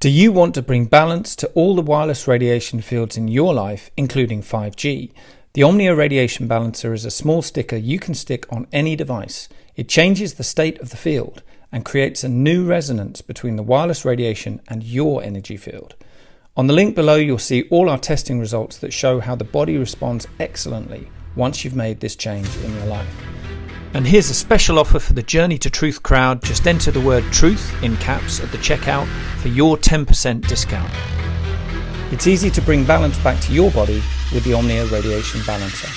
Do you want to bring balance to all the wireless radiation fields in your life, including 5G? The Omnia Radiation Balancer is a small sticker you can stick on any device. It changes the state of the field and creates a new resonance between the wireless radiation and your energy field. On the link below, you'll see all our testing results that show how the body responds excellently once you've made this change in your life. And here's a special offer for the Journey to Truth crowd. Just enter the word truth in caps at the checkout for your 10% discount. It's easy to bring balance back to your body with the Omnia Radiation Balancer.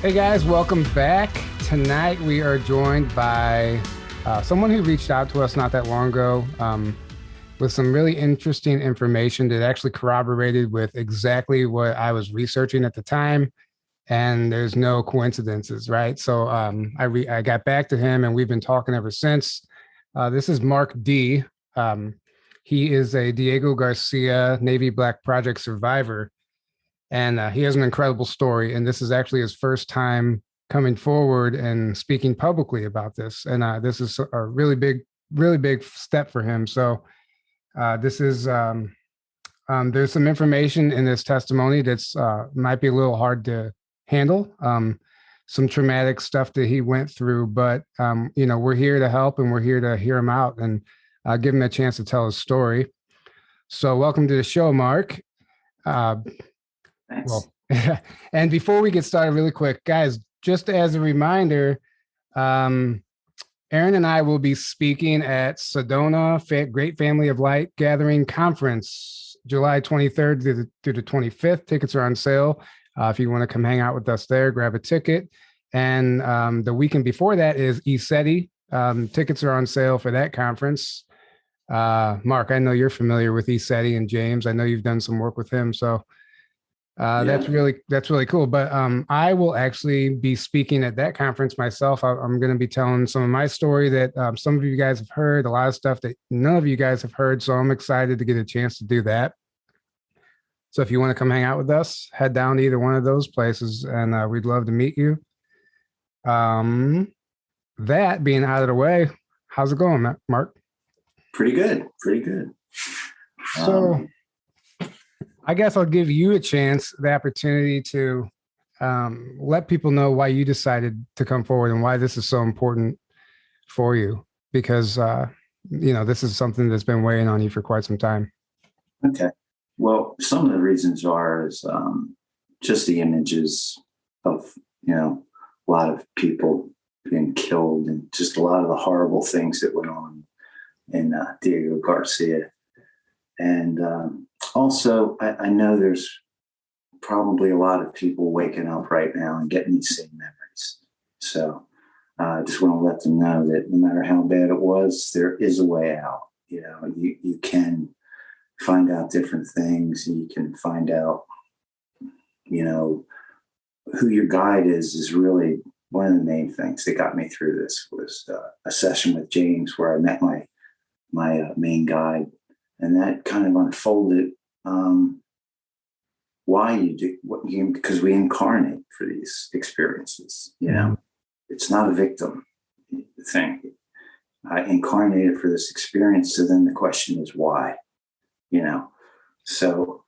Hey guys, welcome back. Tonight we are joined by someone who reached out to us not that long ago with some really interesting information that actually corroborated with exactly what I was researching at the time. And there's no coincidences, right? So I got back to him and we've been talking ever since. This is Mark D. He is a Diego Garcia Navy Black Project survivor. And he has an incredible story. And this is actually his first time coming forward and speaking publicly about this. And this is a really big step for him. So this is, there's some information in this testimony that's might be a little hard to handle. Some traumatic stuff that he went through, but we're here to help and we're here to hear him out and give him a chance to tell his story. So welcome to the show, Mark. Thanks. Well, and before we get started really quick, guys, just as a reminder, Aaron and I will be speaking at Sedona Great Family of Light Gathering Conference, July 23rd through the 25th. Tickets are on sale. If you want to come hang out with us there, grab a ticket. And the weekend before that is ESETI. Tickets are on sale for that conference. Mark, I know you're familiar with ESETI, and James, I know you've done some work with him. So that's really cool. But I will actually be speaking at that conference myself. I'm going to be telling some of my story that some of you guys have heard, a lot of stuff that none of you guys have heard. So I'm excited to get a chance to do that. So if you want to come hang out with us, head down to either one of those places and we'd love to meet you. That being out of the way, how's it going, Mark? Pretty good. So I guess I'll give you a chance, the opportunity to let people know why you decided to come forward and why this is so important for you, because, this is something that's been weighing on you for quite some time. Okay. Well, some of the reasons is just the images of, a lot of people being killed and just a lot of the horrible things that went on in Diego Garcia. And also, I know there's probably a lot of people waking up right now and getting these same memories. So I just want to let them know that no matter how bad it was, there is a way out. You can find out different things. You can find out, who your guide is really one of the main things that got me through this was a session with James where I met my main guide. And that kind of unfolded why you do what you, because we incarnate for these experiences. It's not a victim thing. I incarnated for this experience. So then the question is why, So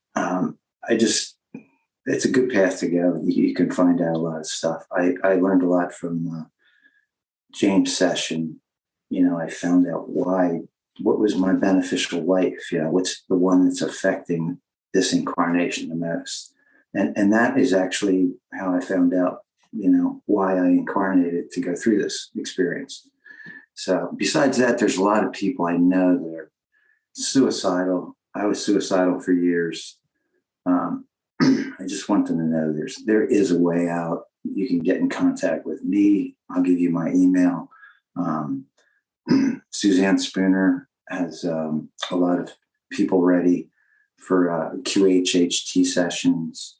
it's a good path to go. You can find out a lot of stuff. I learned a lot from James' session. I found out what was my beneficial life? What's the one that's affecting this incarnation the most? And that is actually how I found out, why I incarnated to go through this experience. So besides that, there's a lot of people I know that are suicidal. I was suicidal for years. I just want them to know there is a way out. You can get in contact with me. I'll give you my email. Suzanne Spooner has a lot of people ready for QHHT sessions.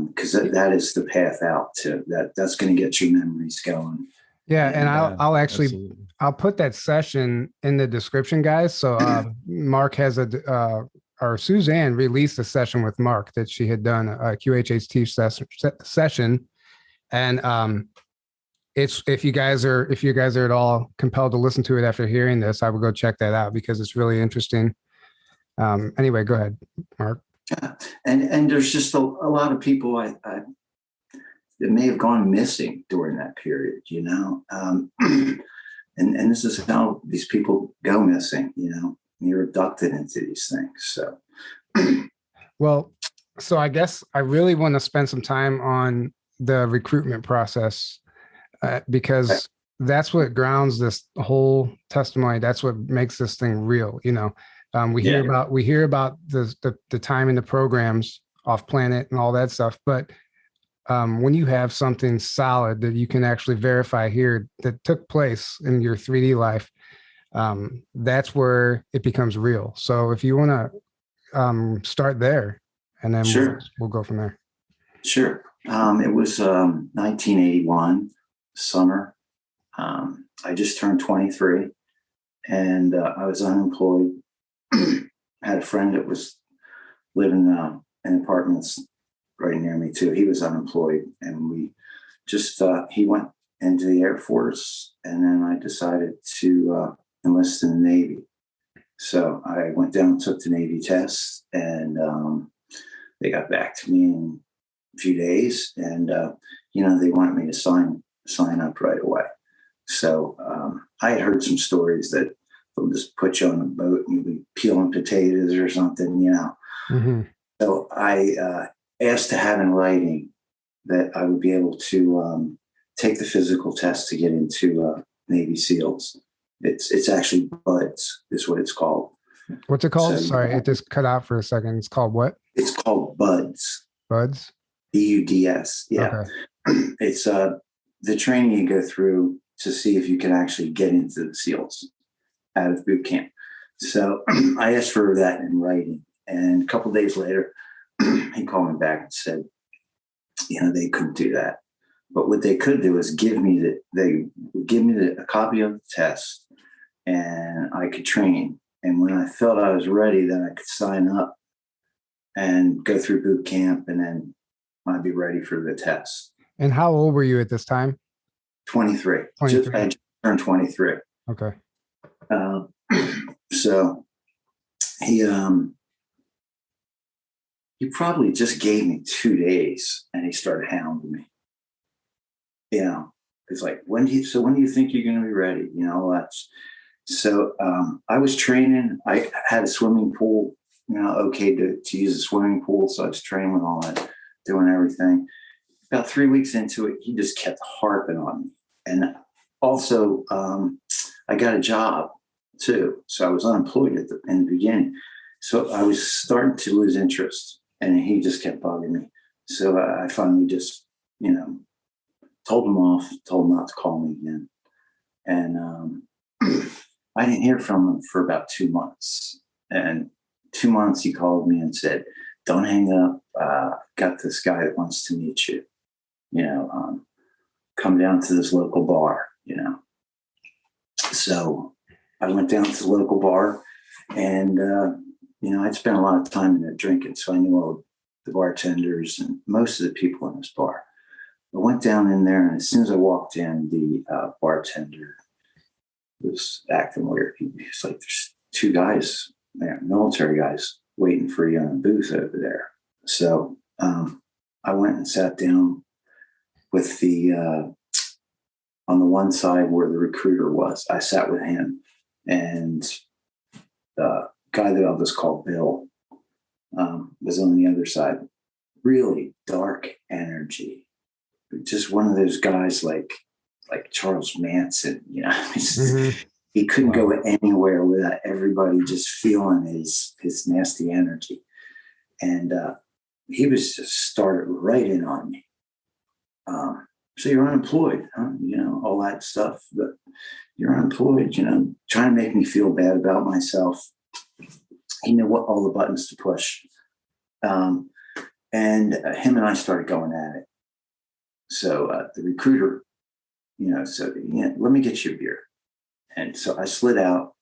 because that is the path out to that's going to get your memories going. Yeah, and I'll actually absolutely. I'll put that session in the description, guys. So Mark has or Suzanne released a session with Mark that she had done a QHHT session, and it's if you guys are at all compelled to listen to it after hearing this, I would go check that out because it's really interesting. Anyway, go ahead, Mark. Yeah. And there's just a lot of people that may have gone missing during that period, and this is how these people go missing, you're abducted into these things. So, well, so I guess I really want to spend some time on the recruitment process because that's what grounds this whole testimony. That's what makes this thing real. We hear about the time in the programs off planet and all that stuff, but when you have something solid that you can actually verify here that took place in your 3D life, that's where it becomes real. So if you want to start there, and then sure. we'll go from there. Sure. It was 1981 summer. I just turned 23, and I was unemployed. I had a friend that was living in apartments right near me too. He was unemployed, and we just he went into the Air Force, and then I decided to enlist in the Navy. So I went down and took the Navy test, and they got back to me in a few days, and they wanted me to sign up right away. So I had heard some stories that they'll just put you on a boat and you'll be peeling potatoes or something, Mm-hmm. So I asked to have in writing that I would be able to take the physical test to get into Navy SEALs. It's actually BUDS is what it's called. What's it called? So, sorry, it just cut out for a second. It's called what? It's called BUDS. BUDS? BUDS. Yeah. Okay. It's the training you go through to see if you can actually get into the SEALs out of boot camp. So I asked for that in writing, and a couple of days later, he called me back and said, they couldn't do that. But what they could do is give me a copy of the test, and I could train. And when I felt I was ready, then I could sign up and go through boot camp, and then I'd be ready for the test. And how old were you at this time? 23. I just turned 23. Okay. So he probably just gave me 2 days, and he started hounding me. It's like, when do you think you're going to be ready? So I was training. I had a swimming pool, okay to use a swimming pool. So I was training with all that, doing everything. About 3 weeks into it, he just kept harping on me. And also, I got a job too. So I was unemployed in the beginning. So I was starting to lose interest, and he just kept bugging me. So I finally just, told him off, told him not to call me again. And I didn't hear from him for about 2 months. And 2 months, he called me and said, "Don't hang up. Got this guy that wants to meet you. Come down to this local bar, So I went down to the local bar, and, I'd spent a lot of time in there drinking. So I knew all the bartenders and most of the people in this bar. I went down in there, and as soon as I walked in, the bartender was acting weird. He was like, "There's 2 guys, military guys, waiting for you in a booth over there." So I went and sat down with on the one side where the recruiter was. I sat with him, and the guy that I'll just call Bill was on the other side. Really dark energy. Just one of those guys like Charles Manson, Mm-hmm. He couldn't go anywhere without everybody just feeling his nasty energy. And he was just started right in on me. So you're unemployed, huh? All that stuff, but you're unemployed, trying to make me feel bad about myself. He knew all the buttons to push. And him and I started going at it. So the recruiter, said, let me get you a beer. And so I slid out.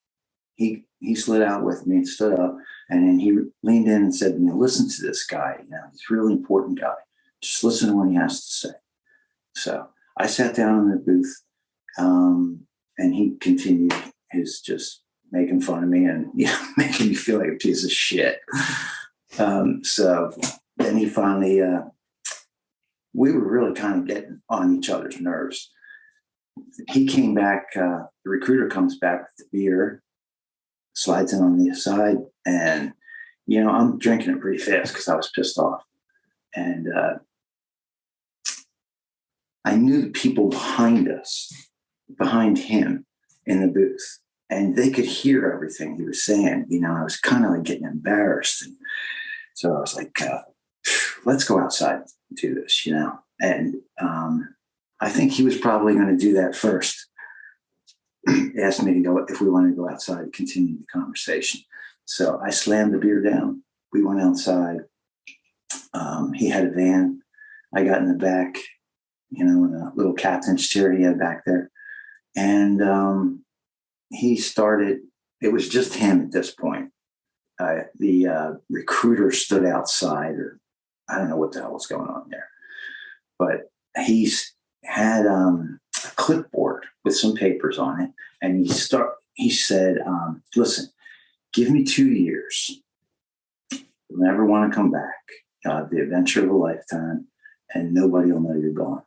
He slid out with me and stood up. And then he leaned in and said, listen to this guy. He's a really important guy. Just listen to what he has to say. So I sat down in the booth, and he continued his just making fun of me and making me feel like a piece of shit. So then he finally, we were really kind of getting on each other's nerves. He came back, the recruiter comes back with the beer, slides in on the side, and, I'm drinking it pretty fast because I was pissed off. And I knew the people behind him in the booth, and they could hear everything he was saying. I was kind of like getting embarrassed. And so I was like, let's go outside and do this, And I think he was probably going to do that first. He asked me to go, if we wanted to go outside and continue the conversation. So I slammed the beer down. We went outside. He had a van. I got in the back, in a little captain's chair he had back there. And he started, it was just him at this point. The recruiter stood outside, or I don't know what the hell was going on there. But he had a clipboard with some papers on it. And he said, listen, give me 2 years. You'll never want to come back. You'll have the adventure of a lifetime, and nobody will know you're gone.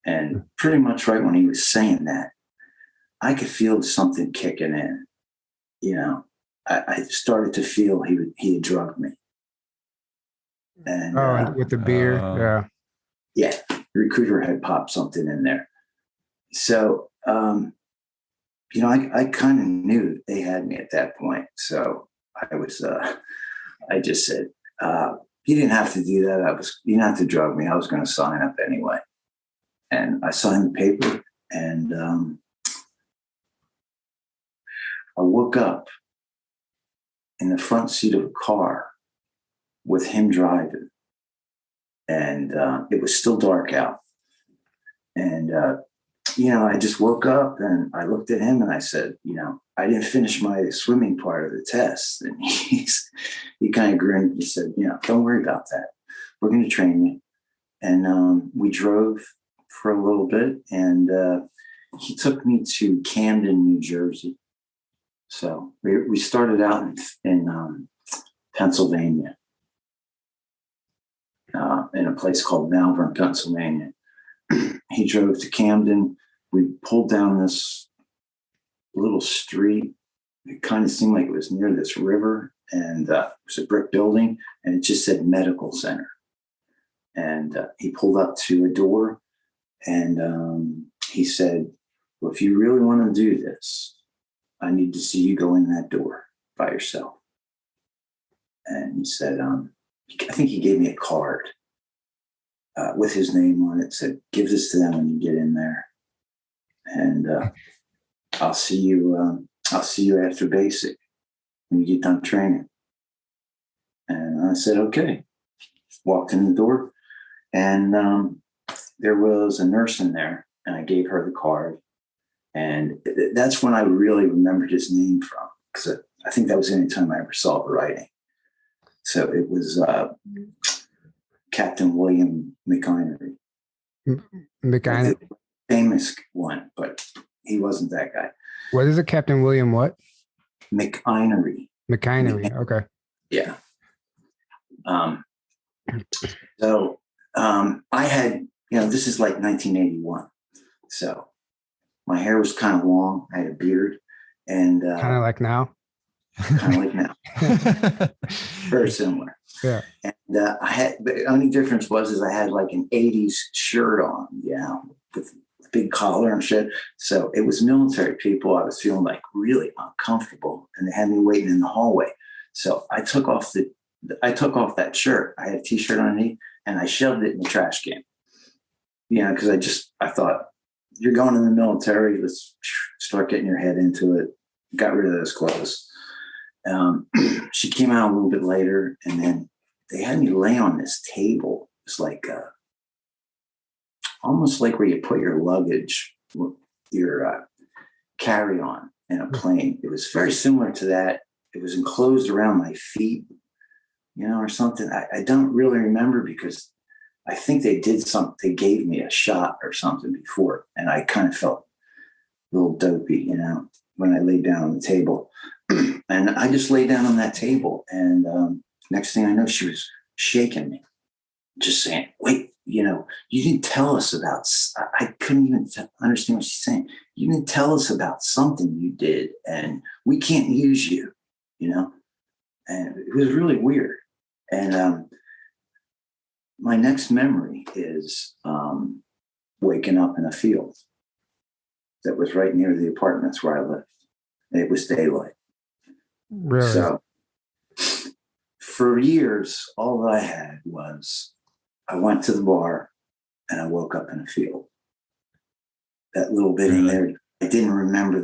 And pretty much right when he was saying that, I could feel something kicking in. I started to feel he had drugged me. And with the beer, yeah, the recruiter had popped something in there. So, I kind of knew they had me at that point. So I just said, you didn't have to do that. You didn't have to drug me. I was going to sign up anyway. And I signed the paper, and I woke up in the front seat of a car with him driving. And it was still dark out. And, I just woke up and I looked at him and I said, I didn't finish my swimming part of the test. And he kind of grinned and said, don't worry about that. We're going to train you. And we drove for a little bit, and he took me to Camden, New Jersey. So we started out in Pennsylvania, in a place called Malvern, Pennsylvania. He drove to Camden. We pulled down this little street. It kind of seemed like it was near this river, and it was a brick building, and it just said medical center. And he pulled up to a door, and he said, well, if you really want to do this, I need to see you go in that door by yourself. And he said, I think he gave me a card with his name on it. Said, give this to them when you get in there. And I'll see you after basic when you get done training. And I said, okay. Walked in the door, and there was a nurse in there, and I gave her the card. And that's when I really remembered his name from, because I think that was the only time I ever saw it writing. So it was Captain William McInery. McInery? The famous one, but he wasn't that guy. What is it, Captain William what? McInery. McInery, okay. Yeah. So I had, this is like 1981. So my hair was kind of long. I had a beard, and kind of like now. Very similar. Yeah. And I had, the only difference is I had like an 80s shirt on, with a big collar and shit. So it was military people. I was feeling like really uncomfortable, and they had me waiting in the hallway. So I took off that shirt. I had a t-shirt underneath, and I shoved it in the trash can. Because I thought, you're going in the military, let's start getting your head into it. Got rid of those clothes. She came out a little bit later, and then they had me lay on this table. It's like almost like where you put your luggage, your carry-on in a plane. It was very similar to that. It was enclosed around my feet, or something. I don't really remember because I think they did something. They gave me a shot or something before, and I kind of felt a little dopey, when I laid down on the table. And I just lay down on that table, and next thing I know, she was shaking me, just saying, "Wait, you didn't tell us about." I couldn't even understand what she's saying. You didn't tell us about something you did, and we can't use you, And it was really weird. And my next memory is waking up in a field that was right near the apartments where I lived. It was daylight. Really? So for years, all I had was I went to the bar and I woke up in a field. That little bit in there, I didn't remember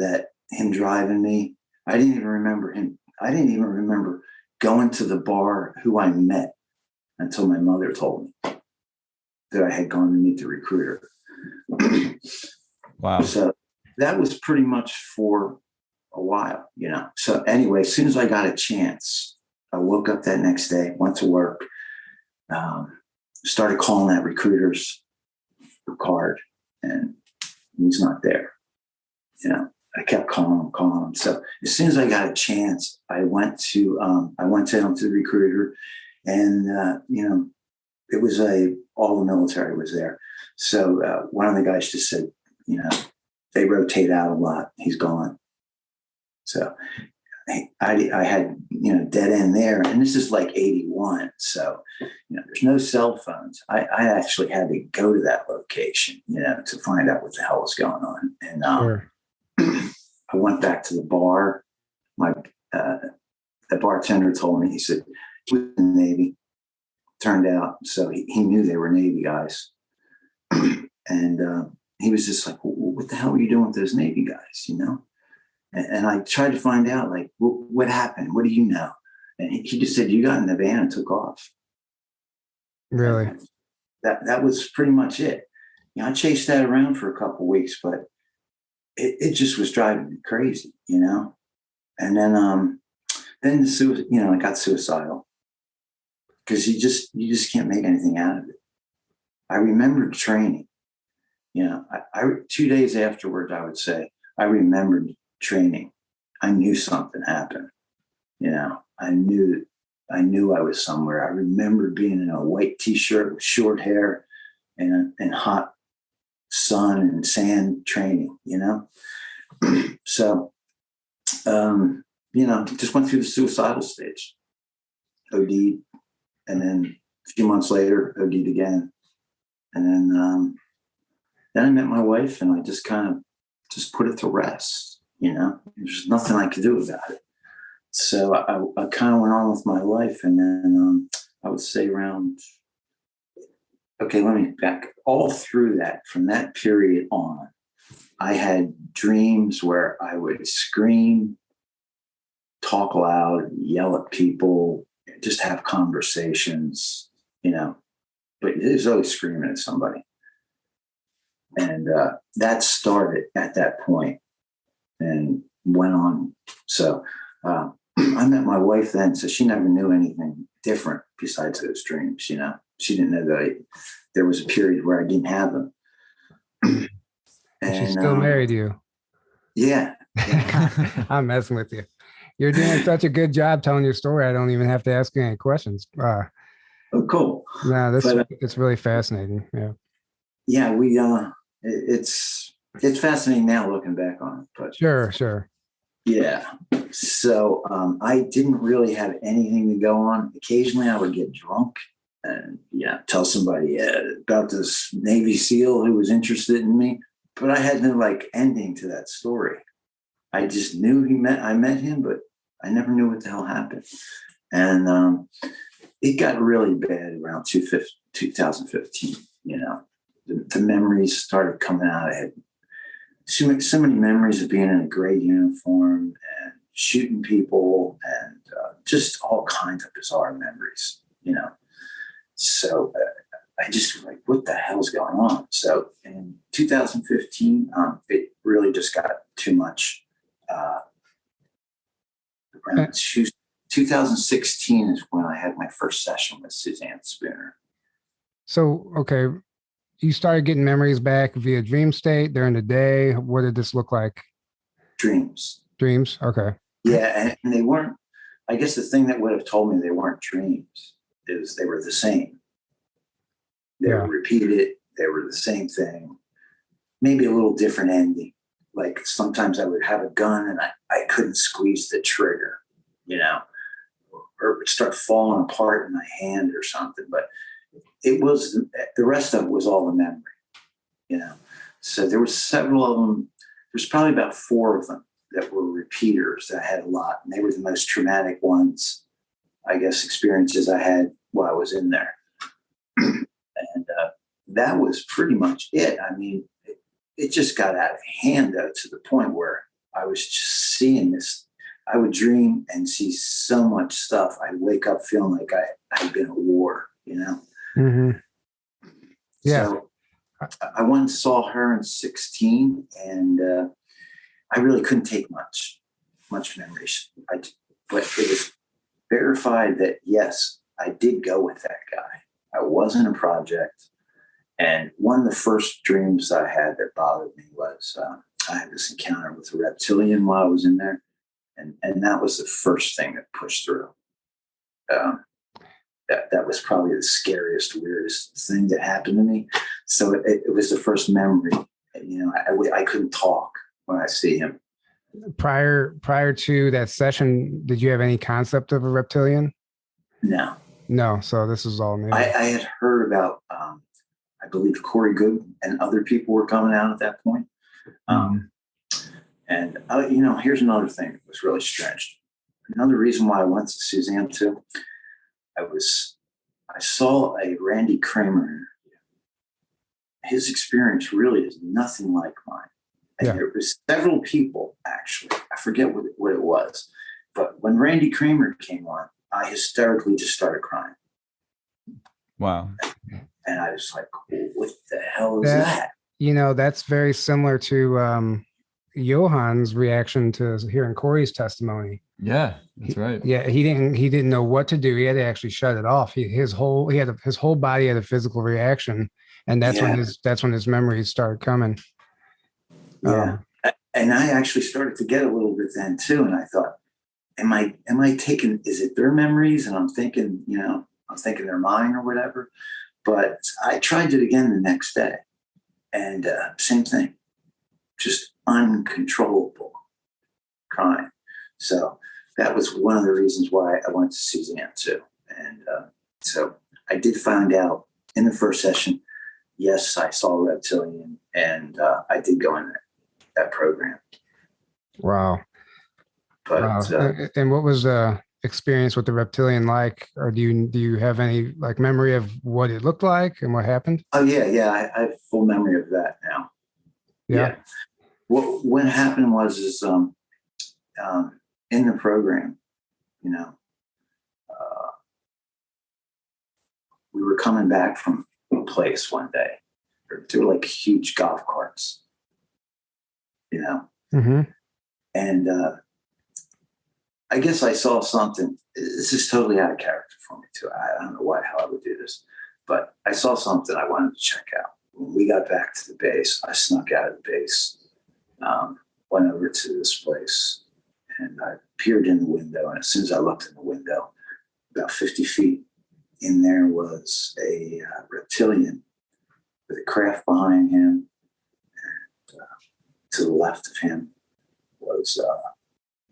him driving me. I didn't even remember him. I didn't even remember going to the bar, who I met, until my mother told me that I had gone to meet the recruiter. Wow. So that was pretty much for a while, So anyway, as soon as I got a chance, I woke up that next day, went to work, started calling that recruiter's card, and he's not there. I kept calling him. So as soon as I got a chance, I went to him, to the recruiter, and it was all the military was there. So one of the guys just said, they rotate out a lot. He's gone. So I had, dead end there. And this is like 81. So, there's no cell phones. I actually had to go to that location, to find out what the hell was going on. And Sure. I went back to the bar. The bartender told me, he said, he was in the Navy. Turned out, so he knew they were Navy guys. And he was just like, what the hell were you doing with those Navy guys, And I tried to find out, like, what happened? What do you know? And he just said, you got in the van and took off. Really? And that was pretty much it. I chased that around for a couple of weeks, but it just was driving me crazy, And then I got suicidal because you just can't make anything out of it. I remembered training. I 2 days afterwards, I would say, I remembered training. I knew something happened. I knew I was somewhere. I remember being in a white t-shirt with short hair and hot sun and sand training, So, just went through the suicidal stage, OD'd, and then a few months later, OD'd again. And then I met my wife, and I just kind of just put it to rest. There's nothing I could do about it. So I kind of went on with my life, and then I would say around. Okay, let me back all through that. From that period on, I had dreams where I would scream, talk loud, yell at people, just have conversations, but it was always screaming at somebody. And that started at that point and went on. So I met my wife then, so she never knew anything different besides those dreams, She didn't know that there was a period where I didn't have them. And she still married you. Yeah. I'm messing with you. You're doing such a good job telling your story. I don't even have to ask you any questions. Oh, cool. No, it's really fascinating. Yeah. Yeah, it's fascinating now looking back on it. But Sure. Yeah. So I didn't really have anything to go on. Occasionally I would get drunk and tell somebody about this Navy SEAL who was interested in me. But I had no ending to that story. I just knew I met him, but I never knew what the hell happened. And it got really bad around 2015. The memories started coming out. I had so many memories of being in a gray uniform and shooting people and just all kinds of bizarre memories. So I just was like, what the hell's going on? So in 2015, it really just got too much. Around 2016 is when I had my first session with Suzanne Spooner. So, okay, you started getting memories back via dream state during the day. What did this look like? Dreams. Dreams? Okay. Yeah, and they weren't, I guess the thing that would have told me they weren't dreams is they were the same. They were repeated. They were the same thing, maybe a little different ending. Like sometimes I would have a gun and I couldn't squeeze the trigger, or it would start falling apart in my hand or something. But it was, the rest of it was all the memory, So there were several of them. There's probably about 4 of them that were repeaters that I had a lot. And they were the most traumatic ones, I guess, experiences I had while I was in there. And that was pretty much it. I mean, it just got out of hand, though, to the point where I was just seeing this. I would dream and see so much stuff. I'd wake up feeling like I'd been at war, Mm-hmm. Yeah. So I once saw her in 16, and I really couldn't take much memories. But it was verified that, yes, I did go with that guy. I wasn't a project. And one of the first dreams I had that bothered me was I had this encounter with a reptilian while I was in there. And that was the first thing that pushed through. That was probably the scariest, weirdest thing that happened to me. So it was the first memory. I couldn't talk when I see him. Prior to that session, did you have any concept of a reptilian? No. So this is all new. I had heard about, I believe Corey Good and other people were coming out at that point. And here's another thing that was really strange. Another reason why I went to Suzanne too. I saw a Randy Kramer interview. His experience really is nothing like mine. And there was several people, actually. I forget what it was. But when Randy Kramer came on, I hysterically just started crying. Wow. And I was like, what the hell is that? That's very similar to Johan's reaction to hearing Corey's testimony. Yeah, that's right. Yeah, he didn't know what to do. He had to actually shut it off. His whole body had a physical reaction, and that's when his memories started coming. Yeah, and I actually started to get a little bit then too. And I thought, am I taking? Is it their memories? And I'm thinking, they're mine or whatever. But I tried it again the next day, and same thing, just uncontrollable crying. So that was one of the reasons why I went to Suzanne too. And so I did find out in the first session, yes, I saw a reptilian, and I did go in that program. Wow. But and what was the experience with the reptilian like? Or do you have any memory of what it looked like and what happened? Oh yeah, I have full memory of that now. Yeah. What happened was in the program, we were coming back from a place one day. There were like huge golf carts, Mm-hmm. And I guess I saw something. This is totally out of character for me too. I don't know how I would do this, but I saw something I wanted to check out. When we got back to the base, I snuck out of the base, went over to this place, and I peered in the window. And as soon as I looked in the window, about 50 feet in there was a reptilian with a craft behind him. And to the left of him was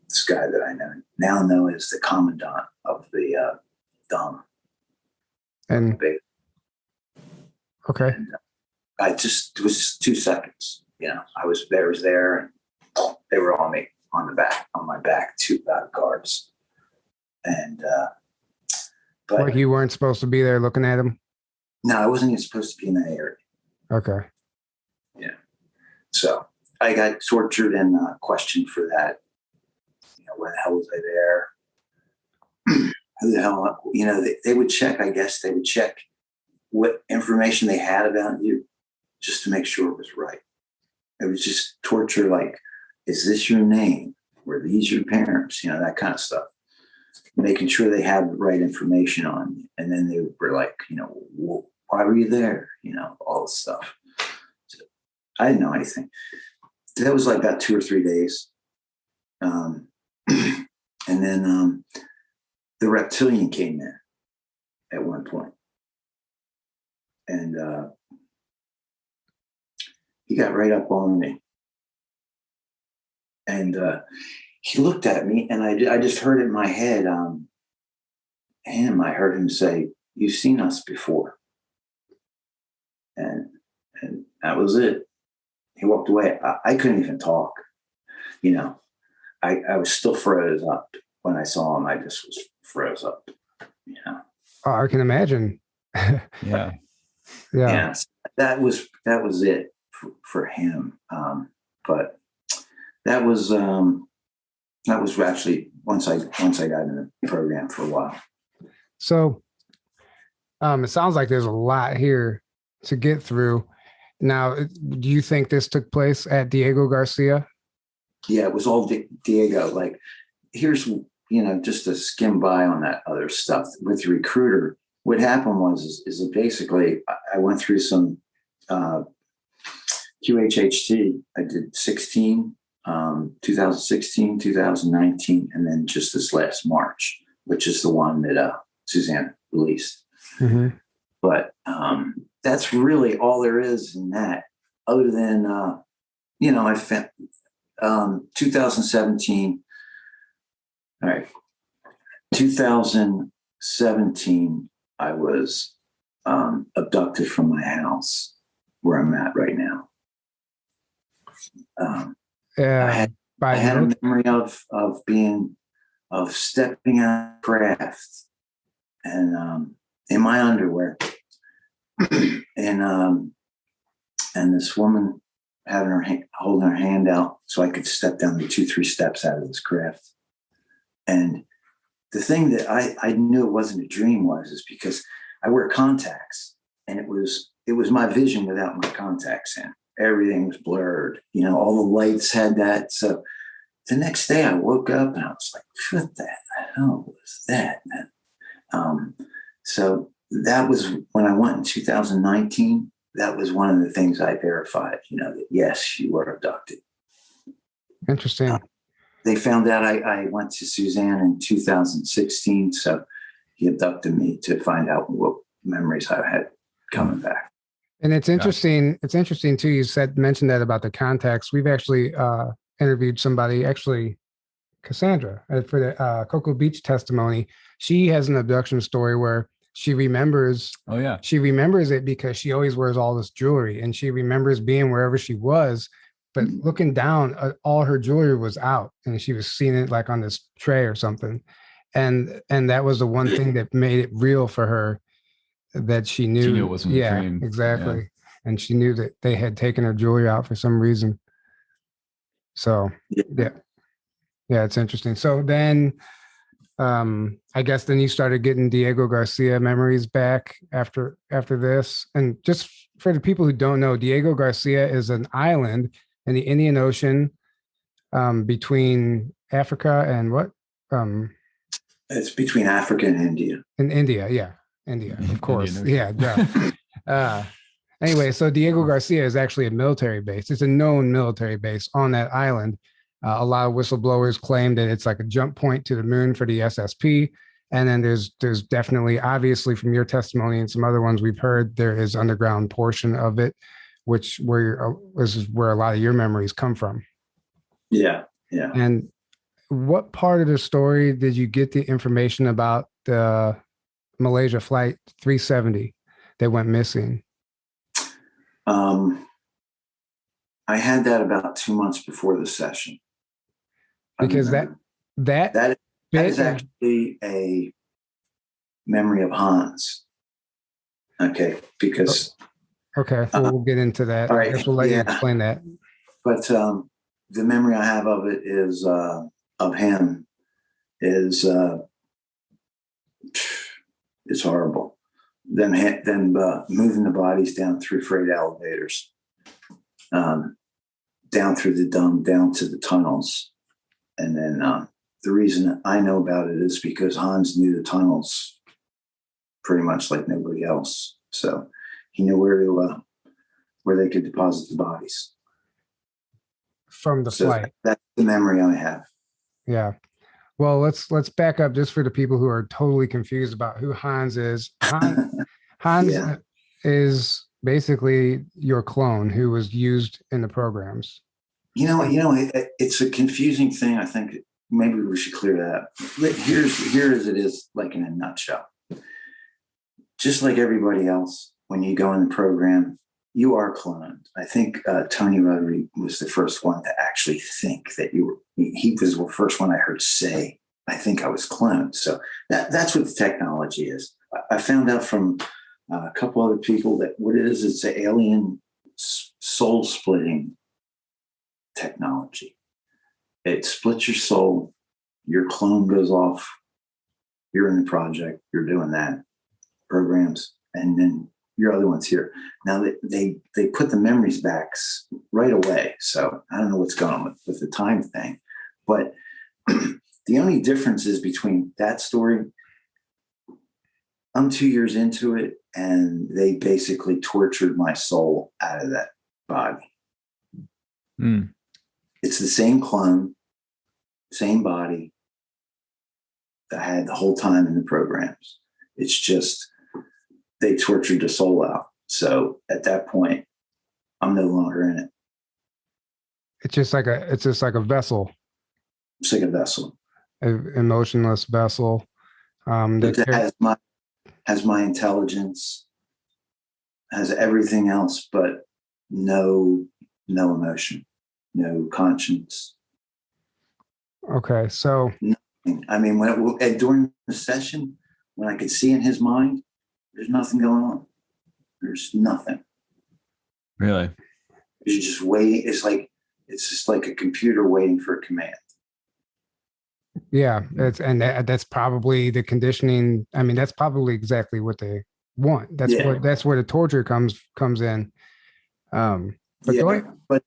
this guy that I now know as the commandant of the dome. And okay. And, it was just 2 seconds. I was there, and they were on me on my back, 2 guards. And but you weren't supposed to be there looking at him? No, I wasn't even supposed to be in that area. Okay. Yeah. So I got tortured and questioned for that. Where the hell was I there? who the hell, they would check, I guess they would check what information they had about you just to make sure it was right. It was just torture. Like, is this your name? Were these your parents? That kind of stuff. Making sure they had the right information on you. And then they were like, why were you there? All this stuff. So I didn't know anything. That was like about 2 or 3 days. And then the reptilian came in at one point. And he got right up on me. And he looked at me, and I just heard in my head, I heard him say, "You've seen us before." And that was it. He walked away. I couldn't even talk. I was still froze up when I saw him. I just was froze up. Oh, I can imagine. Yeah. Yeah. That was it for him. But that was actually once I got in the program for a while. So it sounds like there's a lot here to get through. Now, do you think this took place at Diego Garcia? Yeah, it was all Diego. Like, here's, just to skim by on that other stuff with the recruiter. What happened was that basically I went through some QHHT. I did 2016, 2019, and then just this last March, which is the one that Suzanne released. Mm-hmm. But that's really all there is in that, other than, I found 2017. All right. 2017, I was abducted from my house where I'm at right now. I had a memory of stepping out of craft and in my underwear, and this woman holding her hand out so I could step down the 2-3 steps out of this craft. And the thing that I knew it wasn't a dream is because I wear contacts, and it was my vision without my contacts in. Everything was blurred. All the lights had that. So the next day I woke up and I was like, what the hell was that, man? So that was when I went in 2019. That was one of the things I verified, that yes, you were abducted. Interesting. They found out I went to Suzanne in 2016. So he abducted me to find out what memories I had coming back. And it's interesting. It's interesting too. You mentioned that about the contacts. We've actually interviewed somebody, Cassandra, for the Cocoa Beach testimony. She has an abduction story where she remembers. Oh yeah. She remembers it because she always wears all this jewelry, and she remembers being wherever she was, but looking down, all her jewelry was out, and she was seeing it like on this tray or something, and that was the one thing that made it real for her. That she knew it wasn't a dream. Exactly. Yeah. And she knew that they had taken her jewelry out for some reason. So yeah, it's interesting. So then I guess then you started getting Diego Garcia memories back after this. And just for the people who don't know, Diego Garcia is an island in the Indian Ocean between Africa and what? It's between Africa and India. In India, yeah. India, of course. Yeah. Anyway, so Diego Garcia is actually a military base. It's a known military base on that island. A lot of whistleblowers claim that it's like a jump point to the moon for the SSP. And then there's definitely, obviously, from your testimony and some other ones we've heard, there is underground portion of it, this is where a lot of your memories come from. Yeah. And what part of the story did you get the information about the Malaysia flight 370 that went missing? I had that about 2 months before the session. Because that is actually a memory of Hans. Okay, because we'll get into that. All right, I guess we'll let you explain that. But the memory I have of it is of him is It's horrible. Them moving the bodies down through freight elevators, down through the dome, down to the tunnels. And then the reason I know about it is because Hans knew the tunnels pretty much like nobody else. So he knew where they could deposit the bodies. From the flight. That's the memory I have. Yeah. Well, let's back up just for the people who are totally confused about who Hans is. Hans Yeah. is basically your clone who was used in the programs. It's a confusing thing. I think maybe we should clear that up. Here as it is, like in a nutshell. Just like everybody else, when you go in the program, you are cloned. I think Tony Rodriguez was the first one to actually think that you were. He was the first one I heard say, "I think I was cloned." So that's what the technology is. I found out from a couple other people that what it is, it's an alien soul splitting technology. It splits your soul. Your clone goes off. You're in the project. You're doing that programs, and then your other one's here. Now they put the memories back right away. So I don't know what's going on with the time thing, but the only difference is between that story. I'm 2 years into it, and they basically tortured my soul out of that body. Mm. It's the same clone, same body that I had the whole time in the programs. It's just they tortured the soul out. So at that point, I'm no longer in it. It's just like a vessel. It's like a vessel. An emotionless vessel. That has my intelligence, has everything else, but no emotion, no conscience. Okay, so nothing. I mean, during the session, when I could see in his mind, there's nothing going on. There's nothing. Really? You're just waiting. It's just like a computer waiting for a command. Yeah, that's probably the conditioning. I mean, that's probably exactly what they want. That's where the torture comes in. But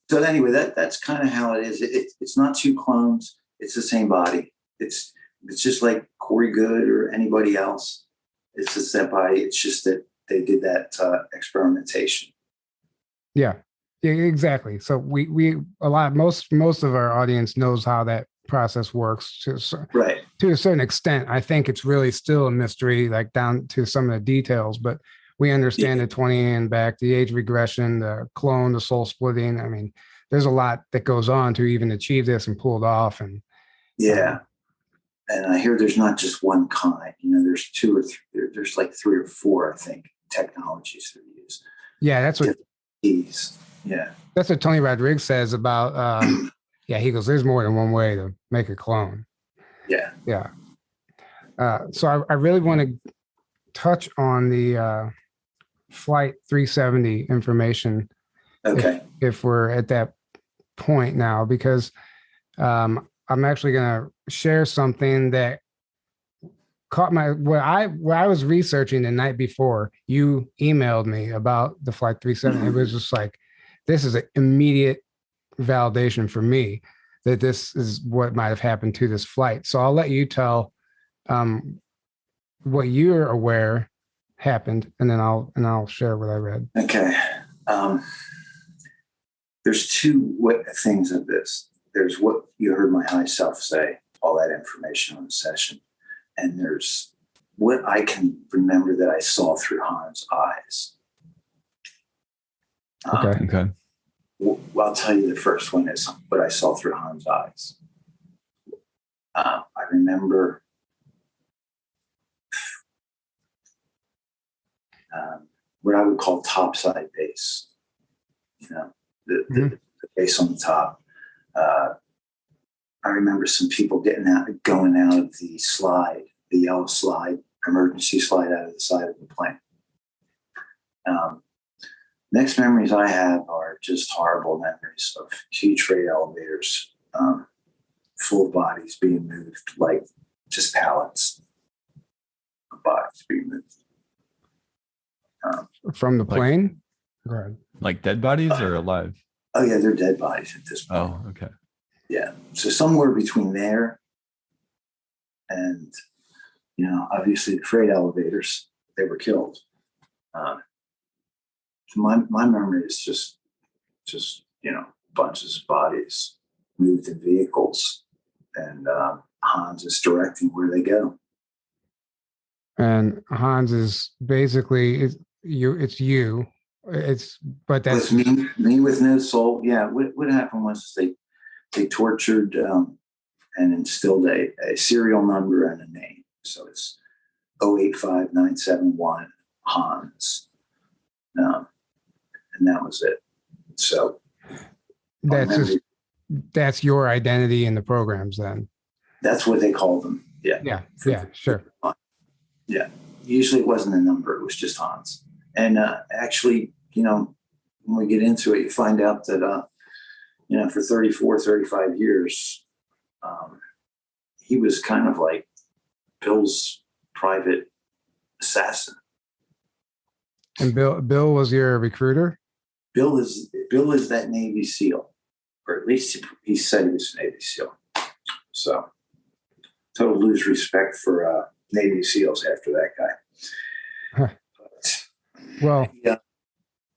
so anyway, that's kind of how it is. It's not two clones. It's the same body. It's just like Corey Good or anybody else. It's just that body. It's just that they did that experimentation. Yeah, exactly. So most of our audience knows how that process works to a certain extent. I think it's really still a mystery, like down to some of the details, but we understand the 20 and back, the age regression, the clone, the soul splitting. I mean, there's a lot that goes on to even achieve this and pull it off. And and I hear there's not just one kind. There's two or three. There's like 3 or 4, I think, technologies that we use. Yeah, that's what. Yeah, that's what Tony Rodriguez says about. He goes, "There's more than one way to make a clone." Yeah. So I really want to touch on the Flight 370 information. Okay. If we're at that point now, because I'm actually going to share something that caught where I was researching the night before. You emailed me about the Flight 370. Mm-hmm. It was just like, this is an immediate validation for me that this is what might have happened to this flight. So I'll let you tell what you're aware happened, and then I'll share what I read. Okay. There's two things of this. There's what you heard my high self say, all that information on the session, and there's what I can remember that I saw through Hans' eyes. Okay. I'll tell you the first one is what I saw through Hans' eyes. I remember what I would call topside base. The base on the top. I remember some people going out of the slide, the yellow slide, emergency slide out of the side of the plane. Next memories I have are just horrible memories of huge freight elevators, full of bodies being moved like just pallets. bodies being moved. From the plane? Go ahead. Like dead bodies or alive? Oh yeah, they're dead bodies at this point. Oh, okay. Yeah. So somewhere between there and, obviously the freight elevators, they were killed. So my memory is just bunches of bodies moved in vehicles, and Hans is directing where they go. And Hans is basically it's you. But that's me with no soul. Yeah. What happened was they tortured and instilled a serial number and a name. So it's 085971 Hans. And that was it. So that's your identity in the programs then. That's what they called them. Yeah. Yeah, sure. Yeah. Usually it wasn't a number, it was just Hans. And actually, when we get into it, you find out that for 35 years, he was kind of like Bill's private assassin. And Bill was your recruiter? Bill is that Navy SEAL, or at least he said he was a Navy SEAL. So, total lose respect for Navy SEALs after that guy. Huh. Well, yeah.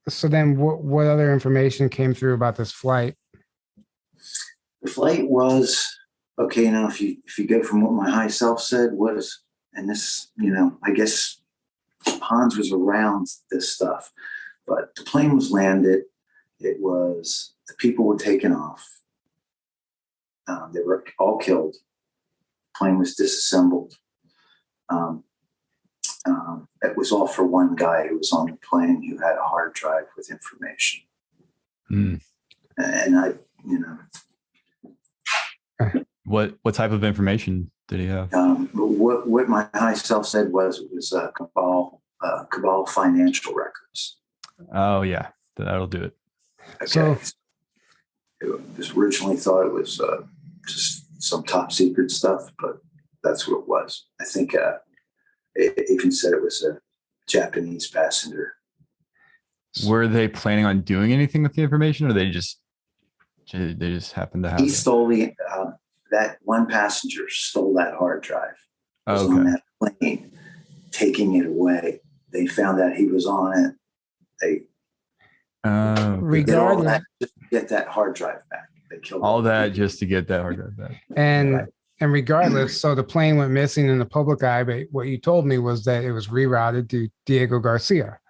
So then, what other information came through about this flight? The flight was okay. Now, if you go from what my high self said was, and this, I guess Hans was around this stuff. But the plane was landed. The people were taken off. They were all killed. The plane was disassembled. It was all for one guy who was on the plane who had a hard drive with information. Mm. And What type of information did he have? What my high self said was it was cabal financial records. Oh yeah, that'll do it. Okay. So it was originally thought it was just some top secret stuff, but that's what it was. I think it even said it was a Japanese passenger. Were they planning on doing anything with the information, or they just happened to have He it? stole that one passenger stole that hard drive. Was Okay. on that plane, taking it away. They found out he was on it. They did all that just to get that hard drive back. They killed all that just to get that hard drive back. and regardless, so the plane went missing in the public eye. But what you told me was that it was rerouted to Diego Garcia,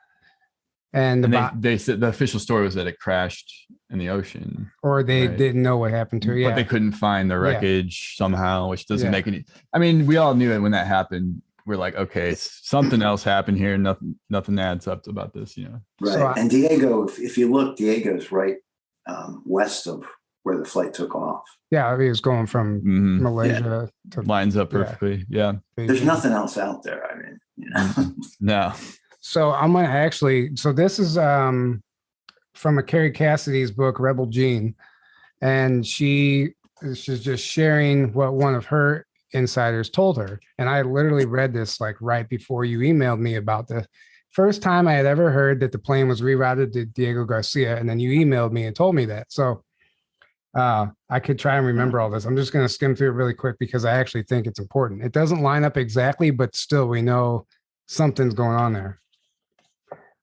and they said the official story was that it crashed in the ocean, or they right? didn't know what happened to it. Yeah, But they couldn't find the wreckage somehow, which doesn't make any. I mean, we all knew it when that happened. We're like, okay, something else happened here. Nothing adds up about this, Right. So and Diego, if you look, Diego's right west of where the flight took off. Yeah, he was going from Malaysia to lines up perfectly. Yeah. There's nothing else out there. I mean, No. So I'm going to actually, so this is from a Carrie Cassidy's book, Rebel Gene. And she's just sharing what one of her insiders told her. And I literally read this like right before you emailed me about the first time I had ever heard that the plane was rerouted to Diego Garcia. And then you emailed me and told me that. So I could try and remember all this. I'm just going to skim through it really quick because I actually think it's important. It doesn't line up exactly, but still we know something's going on there.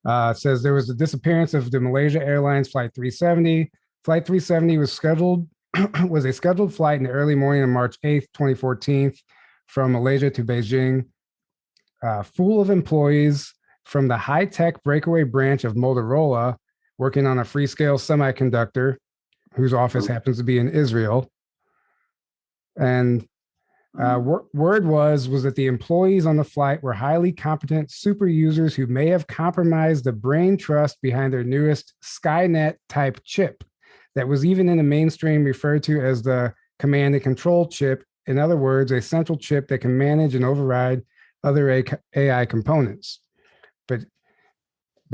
It says there was the disappearance of the Malaysia Airlines Flight 370. Flight 370 was a scheduled flight in the early morning of March 8th, 2014, from Malaysia to Beijing, full of employees from the high-tech breakaway branch of Motorola working on a Freescale semiconductor, whose office happens to be in Israel. And word was that the employees on the flight were highly competent super users who may have compromised the brain trust behind their newest Skynet type chip that was even in the mainstream referred to as the command and control chip. In other words, a central chip that can manage and override other AI components. But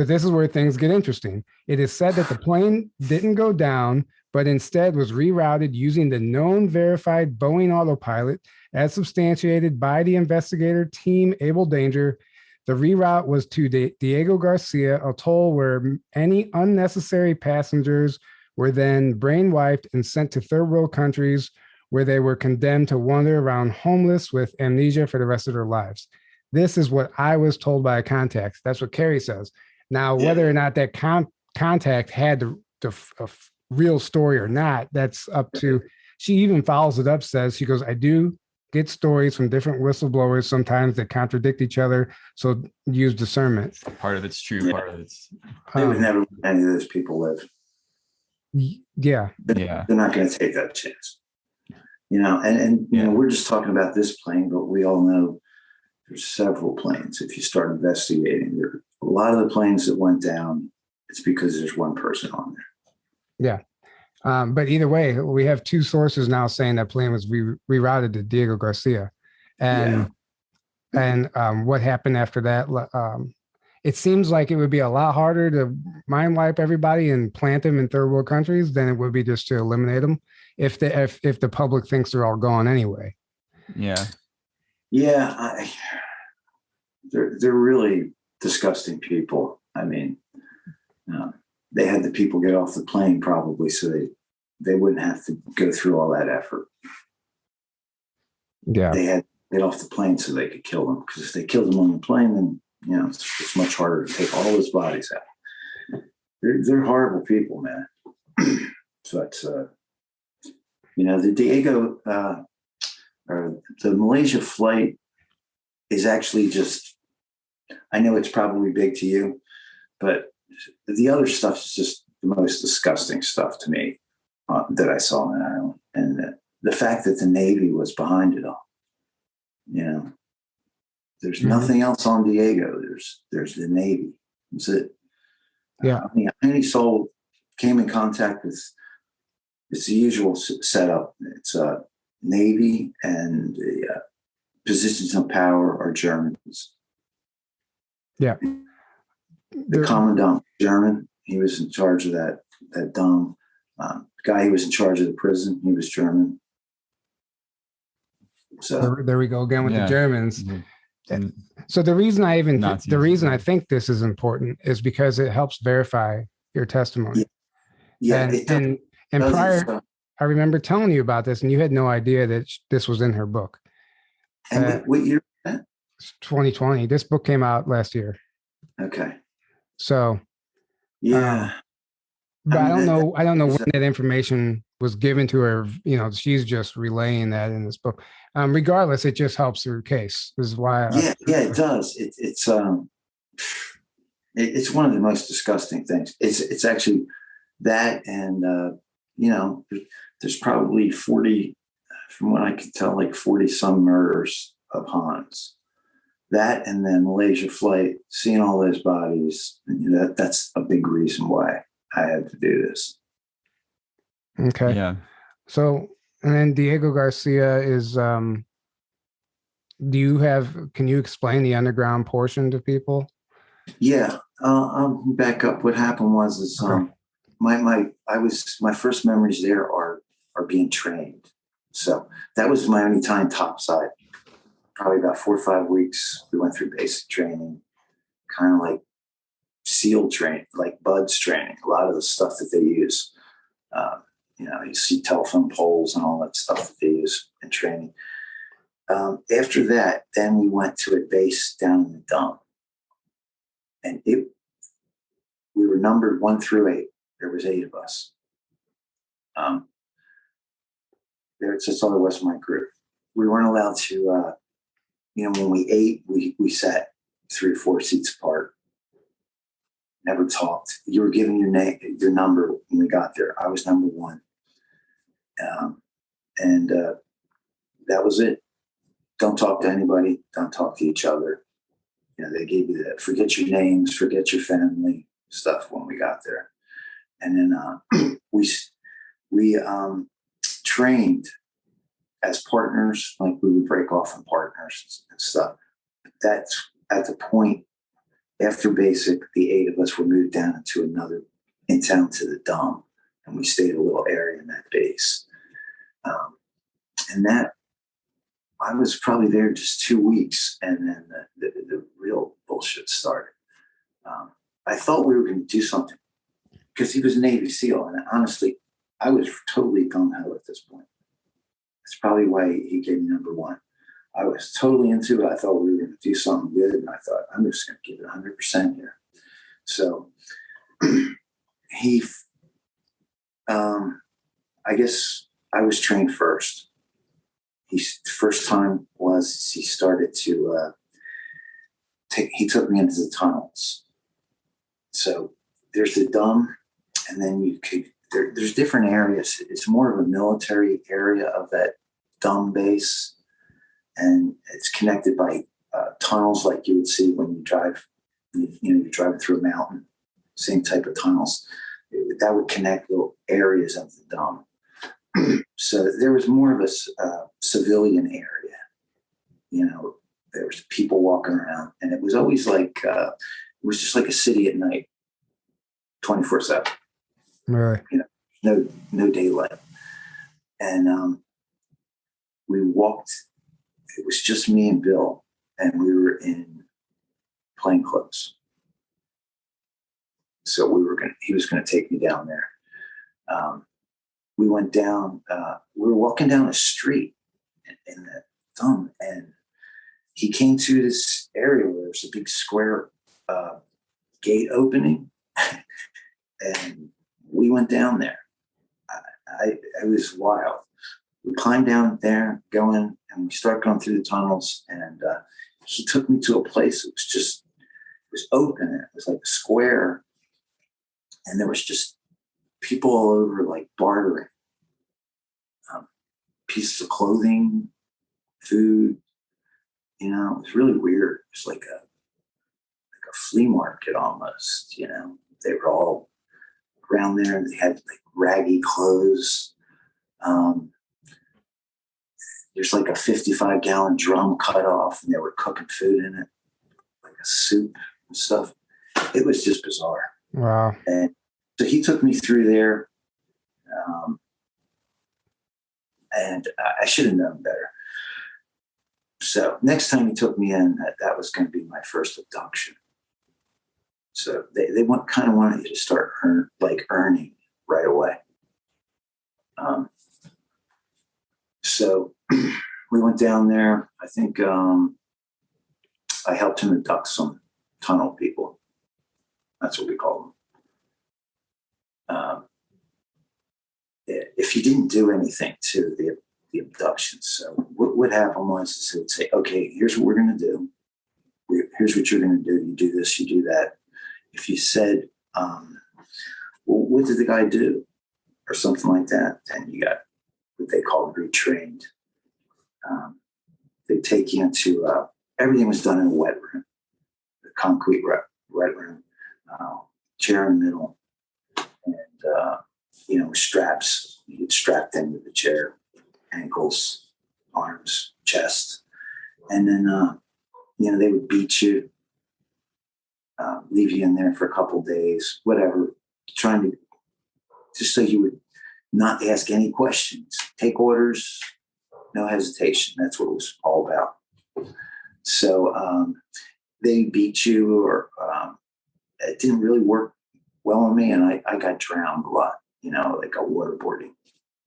this is where things get interesting. It is said that the plane didn't go down, but instead was rerouted using the known verified Boeing autopilot as substantiated by the investigator team Able Danger. The reroute was to Diego Garcia atoll, where any unnecessary passengers were then brainwiped and sent to third world countries where they were condemned to wander around homeless with amnesia for the rest of their lives. This is what I was told by a contact. That's what Carrie says. Now, whether or not that contact had the real story or not, that's up to, she even follows it up, says, she goes, I do get stories from different whistleblowers sometimes that contradict each other. So use discernment. Part of it's true. Part of it's. They would never let any of those people live. Yeah. They're not going to take that chance. And you know, we're just talking about this plane, but we all know there's several planes. If you start investigating, there are a lot of the planes that went down, it's because there's one person on there. Yeah. But either way, we have two sources now saying that plane was rerouted to Diego Garcia. And what happened after that? It seems like it would be a lot harder to mind wipe everybody and plant them in third world countries than it would be just to eliminate them if the public thinks they're all gone anyway. Yeah. They're really disgusting people. I mean, they had the people get off the plane probably so they wouldn't have to go through all that effort. Yeah. They had to get off the plane so they could kill them, because if they killed them on the plane, then it's much harder to take all those bodies out. They're horrible people, man. But the Diego or the Malaysia flight is actually just, I know it's probably big to you, but the other stuff is just the most disgusting stuff to me that I saw on Ireland. And the fact that the Navy was behind it all, there's nothing else on Diego. There's the Navy. That's it. Yeah. Any soul came in contact with, it's the usual setup. It's Navy, and the positions of power are Germans. Yeah. The commandant, German. He was in charge of that dome. The guy who was in charge of the prison, he was German. So there we go again with the Germans. Mm-hmm. So the reason I think this is important is because it helps verify your testimony. Yeah. And prior, I remember telling you about this, and you had no idea that this was in her book. And what year was that? 2020. This book came out last year. Okay. So yeah. But I don't know when that information was given to her. She's just relaying that in this book. Regardless, it just helps her case. This is why. It does. It's one of the most disgusting things. It's actually that, and there's probably 40, from what I can tell, like 40 some murders of Hans. That, and then Malaysia flight, seeing all those bodies, that's a big reason why I had to do this. Okay. Yeah. So, and then Diego Garcia is, can you explain the underground portion to people? Yeah. I'll back up. What happened was my first memories there are being trained. So that was my only time topside. Probably about 4 or 5 weeks. We went through basic training, kind of like SEAL training, like BUDS training, a lot of the stuff that they use. You see telephone poles and all that stuff that they use in training. After that, then we went to a base down in the dump. And we were numbered 1 through 8. There was 8 of us. That's all there was my group. We weren't allowed to, when we ate, we sat 3 or 4 seats apart. Never talked. You were given your name, your number when we got there. I was number 1. And that was it. Don't talk to anybody. Don't talk to each other. They gave you that forget your names, forget your family stuff when we got there. And then we trained as partners, like we would break off in partners and stuff. That's at the point after basic, the 8 of us were moved down into in town to the dump. and we stayed a little area in that base. And that, I was probably there just 2 weeks, and then the real bullshit started. I thought we were going to do something because he was a Navy SEAL, and honestly, I was totally gung-ho at this point. That's probably why he gave me number one. I was totally into it. I thought we were going to do something good, and I thought, I'm just going to give it 100% here. So he, I guess I was trained first. First time was he started to he took me into the tunnels. So there's the dome, and then there's different areas. It's more of a military area of that dome base, and it's connected by tunnels like you would see when you drive. You're driving through a mountain. Same type of tunnels. That would connect little areas of the dome. So there was more of a civilian area. There was people walking around, and it was always like it was just like a city at night, 24/7. Right. No daylight. And we walked. It was just me and Bill, and we were in plain clothes. So he was gonna take me down there. We went down. We were walking down a street in the dome, and he came to this area where there's a big square gate opening, and we went down there. I was wild. We climbed down there, and we started going through the tunnels, and he took me to a place that it was open. It was like a square, and there was just people all over, like bartering pieces of clothing, food. It was really weird. It was like a flea market almost. They were all around there, and they had like raggy clothes. There's like a 55-gallon drum cut off, and they were cooking food in it, like a soup and stuff. It was just bizarre. Wow. And so he took me through there, and I should have known better. So next time he took me in, that was going to be my first abduction. So they kind of wanted you to start earning right away. So we went down there. I think I helped him abduct some tunnel people. That's what we call them. If you didn't do anything to the abductions, so what happened was they would say, okay, here's what we're going to do. Here's what you're going to do. You do this, you do that. If you said, well, what did the guy do? Or something like that, then you got what they call retrained. They take you into, everything was done in a wet room, the concrete wet room, chair in the middle, and, straps. You get strapped into the chair, ankles, arms, chest. And then, they would beat you, leave you in there for a couple of days, whatever, just so you would not ask any questions, take orders, no hesitation. That's what it was all about. So they beat you, or it didn't really work well on me, and I got drowned a lot, like a waterboarding.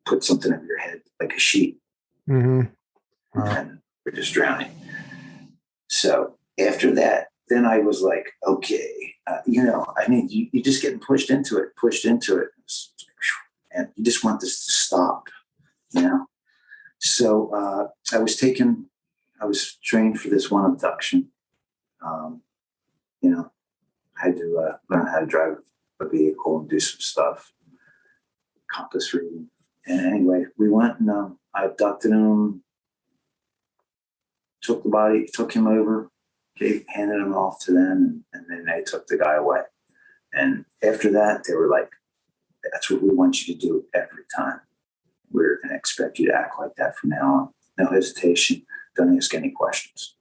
Put something over your head, like a sheet, Wow. and we're just drowning. So after that, then I was like, okay, you just getting pushed into it, and you just want this to stop, So I was trained for this one abduction. I had to learn how to drive a vehicle and do some stuff, compass reading. And anyway, we went and I abducted him, took the body, took him over, handed him off to them, and then they took the guy away. And after that, they were like, that's what we want you to do every time. We're going to expect you to act like that from now on. No hesitation. Don't ask any questions.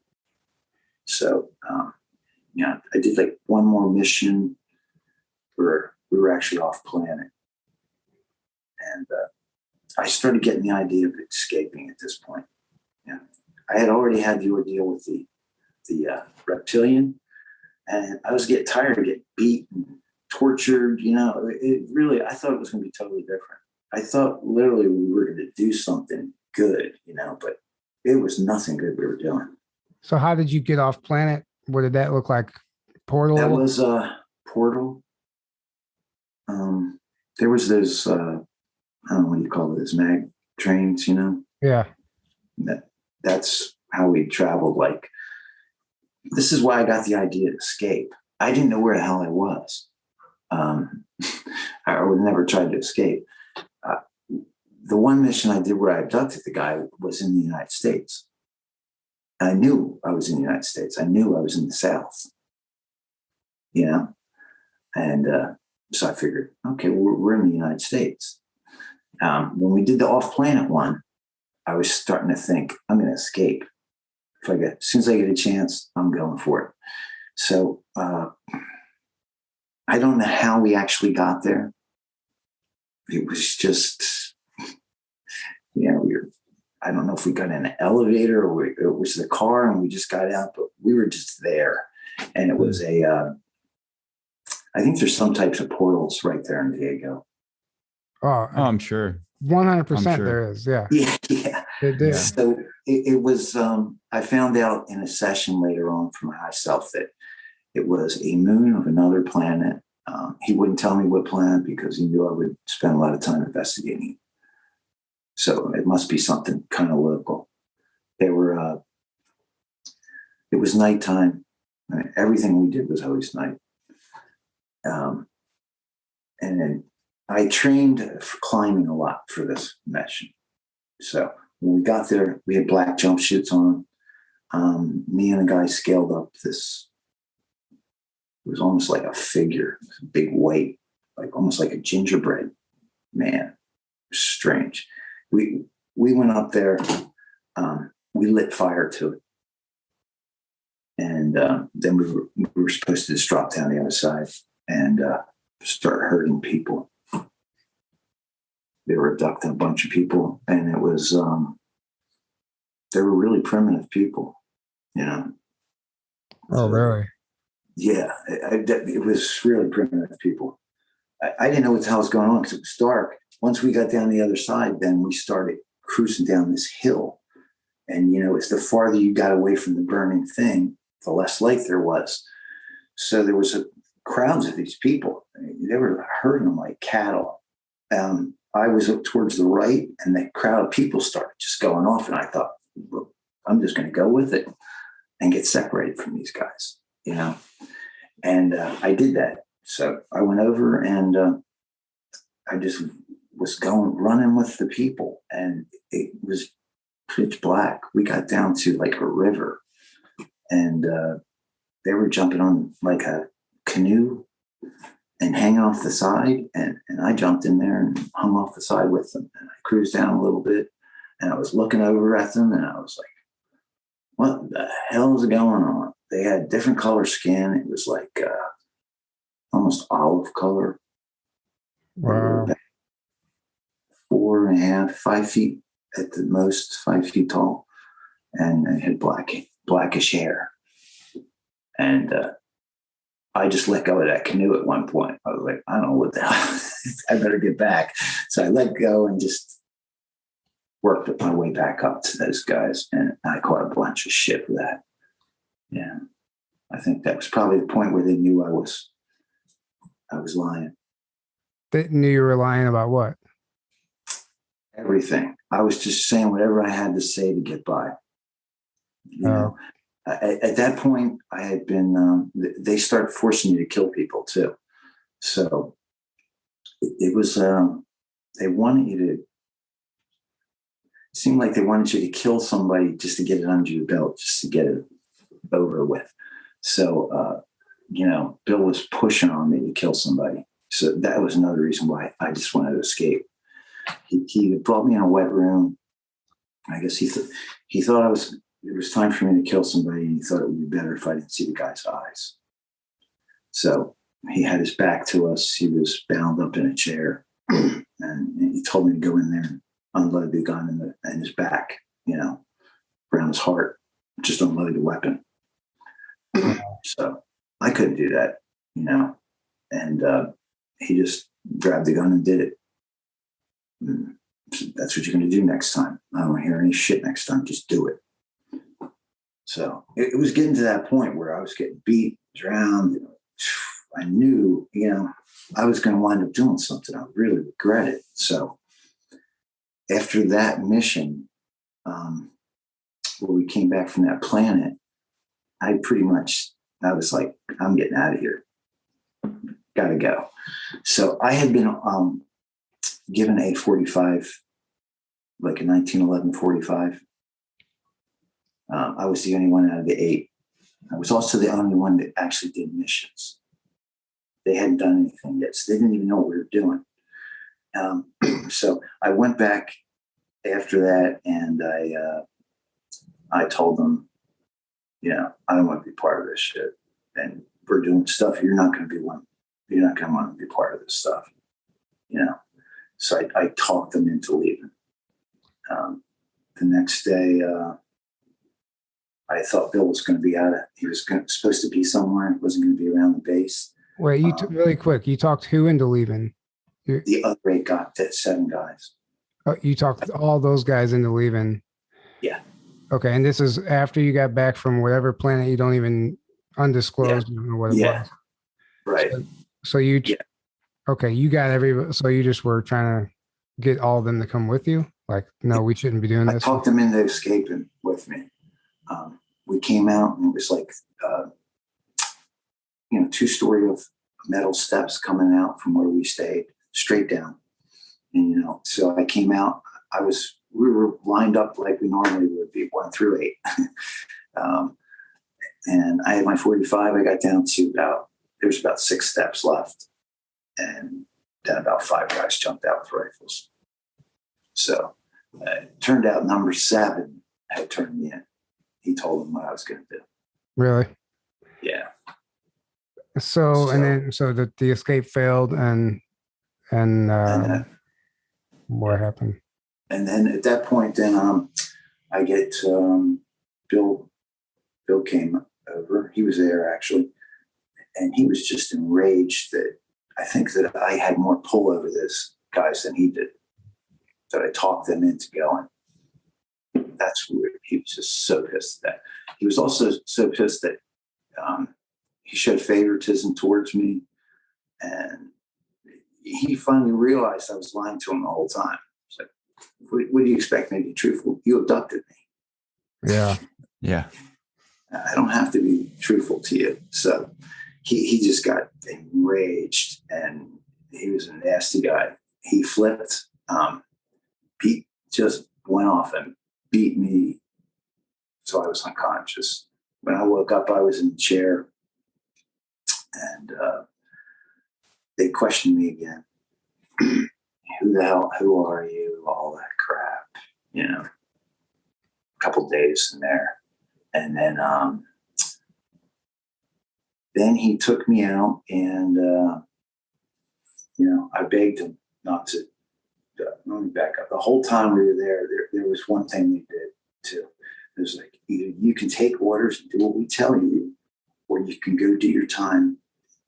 So, I did like one more mission where we were actually off planet. And I started getting the idea of escaping at this point. Yeah, I had already had the ordeal with the reptilian, and I was getting tired of getting beat and tortured. It really, I thought it was going to be totally different. I thought literally we were going to do something good, but it was nothing good we were doing. So how did you get off planet? What did that look like? Portal? That was a portal. There was those, I don't know what you call it, those mag trains, Yeah. That's how we traveled. Like, this is why I got the idea to escape. I didn't know where the hell I was. I would never try to escape. The one mission I did where I abducted the guy was in the United States. I knew I was in the United States. I knew I was in the South, and so I figured, okay, we're in the United States. When we did the off-planet one, I was starting to think, I'm going to escape. As soon as I get a chance, I'm going for it. So I don't know how we actually got there. It was just, I don't know if we got in an elevator or it was the car and we just got out, but we were just there. And it was I think there's some types of portals right there in Diego. Oh, I'm sure. 100% there is. Yeah. Yeah. It did. So it was, I found out in a session later on from my high self that it was a moon of another planet. He wouldn't tell me what planet because he knew I would spend a lot of time investigating it. So it must be something kind of local. It was nighttime. I mean, everything we did was always night. And then I trained for climbing a lot for this mission. So when we got there, we had black jumpsuits on. Me and a guy scaled up this. It was almost like a figure, a big weight, like almost like a gingerbread man. Strange. We went up there. We lit fire to it, and then we were supposed to just drop down the other side and start hurting people. They were abducting a bunch of people, and it was they were really primitive people, Oh, really? Yeah, it was really primitive people. I didn't know what the hell was going on because it was dark. Once we got down the other side, then we started cruising down this hill. And, it's the farther you got away from the burning thing, the less light there was. So there was crowds of these people. They were herding them like cattle. I was up towards the right, and the crowd of people started just going off. And I thought, well, I'm just going to go with it and get separated from these guys, And I did that. So I went over and I just was running with the people, and it was pitch black. We got down to like a river, and they were jumping on like a canoe and hanging off the side. And I jumped in there and hung off the side with them. And I cruised down a little bit, and I was looking over at them, and I was like, what the hell is going on? They had different color skin. It was like almost olive color. Wow. 4.5, 5 feet at the most, 5 feet tall, and they had blackish hair. And I just let go of that canoe at one point. I was like, I don't know what the hell. I better get back. So I let go and just worked my way back up to those guys, and I caught a bunch of shit for that. Yeah, I think that was probably the point where they knew I was lying. They knew you were lying about what? Everything. I was just saying whatever I had to say to get by. At that point, I had been. They started forcing you to kill people too, so it was. They wanted you to. It seemed like they wanted you to kill somebody just to get it under your belt, just to get it over with. So, Bill was pushing on me to kill somebody. So that was another reason why I just wanted to escape. He brought me in a wet room. I guess he thought it was time for me to kill somebody, and he thought it would be better if I didn't see the guy's eyes. So he had his back to us. He was bound up in a chair. And he told me to go in there and unload the gun in his back, around his heart, just unload the weapon. So I couldn't do that, and he just grabbed the gun and did it. And that's what you're going to do next time. I don't want to hear any shit next time. Just do it. So it was getting to that point where I was getting beat, drowned. I knew, I was going to wind up doing something. I really regret it. So after that mission, where we came back from that planet, I was like, I'm getting out of here. Gotta go. So I had been given a 45, like a 1911 45. I was the only one out of the 8. I was also the only one that actually did missions. They hadn't done anything yet, so they didn't even know what we were doing. So I went back after that, and I told them, I don't want to be part of this shit. And we're doing stuff. You're not going to be one. You're not going to want to be part of this stuff. So I talked them into leaving. The next day, I thought Bill was going to be out. He was supposed to be somewhere. Wasn't going to be around the base. Wait, really quick. You talked who into leaving? The other 8 got that 7 guys. Oh, you talked all those guys into leaving. Yeah. Okay, and this is after you got back from whatever planet you don't even undisclosed. You don't know what it was. Right. So you. Yeah. Okay, you got so you just were trying to get all of them to come with you? Like, no, we shouldn't be doing this. I talked them into escaping with me. We came out, and it was like, 2-story of metal steps coming out from where we stayed, straight down. And, so I came out. We were lined up like we normally would be, 1 through 8. And I had my 45. I got down to there's about 6 steps left. And then about 5 guys jumped out with rifles. So it turned out number 7 had turned me in. He told them what I was going to do. Really? Yeah. So the escape failed, and what happened? And then at that point, I get Bill. Bill came over. He was there actually, and he was just enraged that I think that I had more pull over this guys than he did. That I talked them into going. That's weird. He was just so pissed at that. He was also so pissed that he showed favoritism towards me, and he finally realized I was lying to him the whole time. It's like, what do you expect me to be truthful? You abducted me. Yeah. I don't have to be truthful to you. So he just got enraged, and he was a nasty guy. He flipped. Pete just went off and beat me. So I was unconscious. When I woke up, I was in the chair, and they questioned me again. Who are you? All that crap, a couple days in there. And then he took me out, and, I begged him not to. Let me back up. The whole time we were there was one thing they did too. It was like, either you can take orders and do what we tell you, or you can go do your time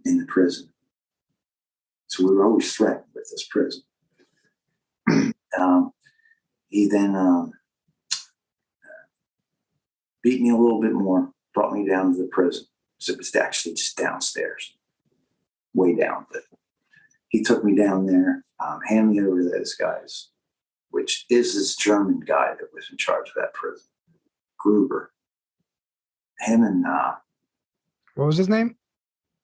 in the prison. So we were always threatened with this prison. He then beat me a little bit more, brought me down to the prison. So it was actually just downstairs, way down. But he took me down there, handed me over to those guys, which is this German guy that was in charge of that prison, Gruber. Him and what was his name?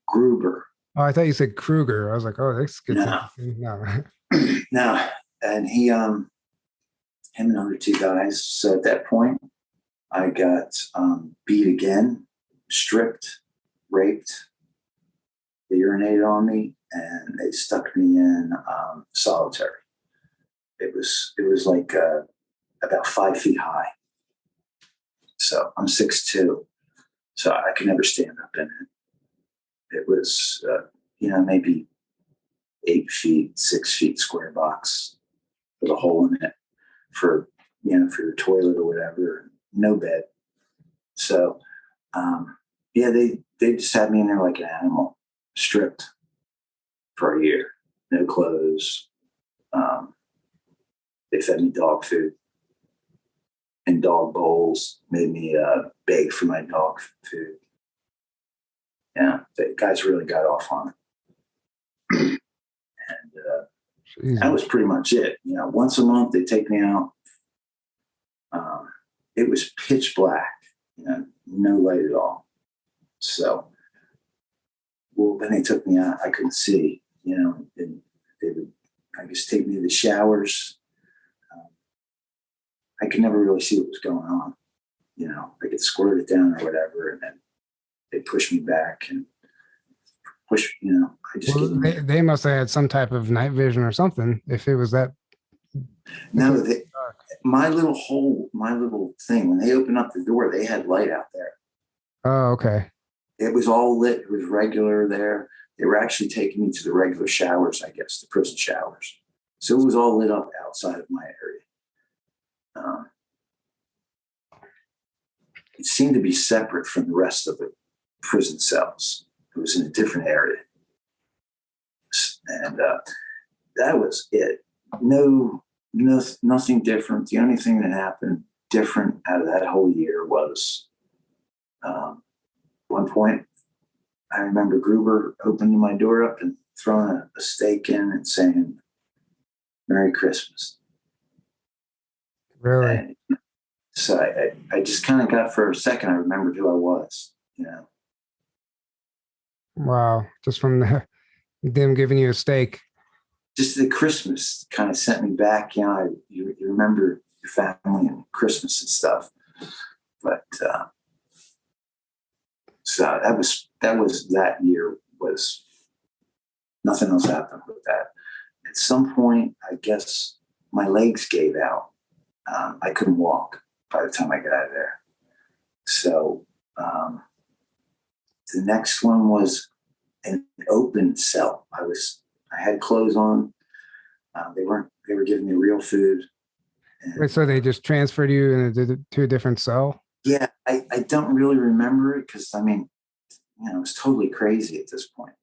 Gruber. Oh, I thought you said Kruger. I was like, oh, that's good. No. No. And him and other 2 guys. So at that point, I got beat again, stripped, raped. They urinated on me, and they stuck me in solitary. It was like about 5 feet high. So I'm 6'2", so I could never stand up in it. It was, maybe 8 feet, 6 feet square box with a hole in it for your toilet or whatever. No bed. So, they just had me in there like an animal, stripped for a year, no clothes. They fed me dog food in dog bowls, made me beg for my dog food. Yeah, the guys really got off on it. And that was pretty much it. Once a month they take me out. It was pitch black, no light at all. So, when they took me out, I couldn't see, and they would, I guess, take me to the showers. I could never really see what was going on. I could squirt it down or whatever, and then they push me back and push, I just they must have had some type of night vision or something if it was that. No, my little thing, when they opened up the door, they had light out there. Oh, okay. It was all lit. It was regular there. They were actually taking me to the regular showers, I guess, the prison showers. So it was all lit up outside of my area. It seemed to be separate from the rest of the prison cells. It was in a different area. And that was it. No, nothing different. The only thing that happened different out of that whole year was one point, I remember Gruber opening my door up and throwing a steak in and saying, "Merry Christmas." Really? And so I just kind of got, for a second, I remembered who I was, Wow. Just from them giving you a steak. Just the Christmas kind of sent me back. You remember your family and Christmas and stuff. But so that year was, nothing else happened with that. At some point, I guess my legs gave out. I couldn't walk by the time I got out of there. So the next one was an open cell. I had clothes on. They were giving me real food. Wait, so they just transferred you to a different cell? Yeah, I don't really remember it because, it was totally crazy at this point.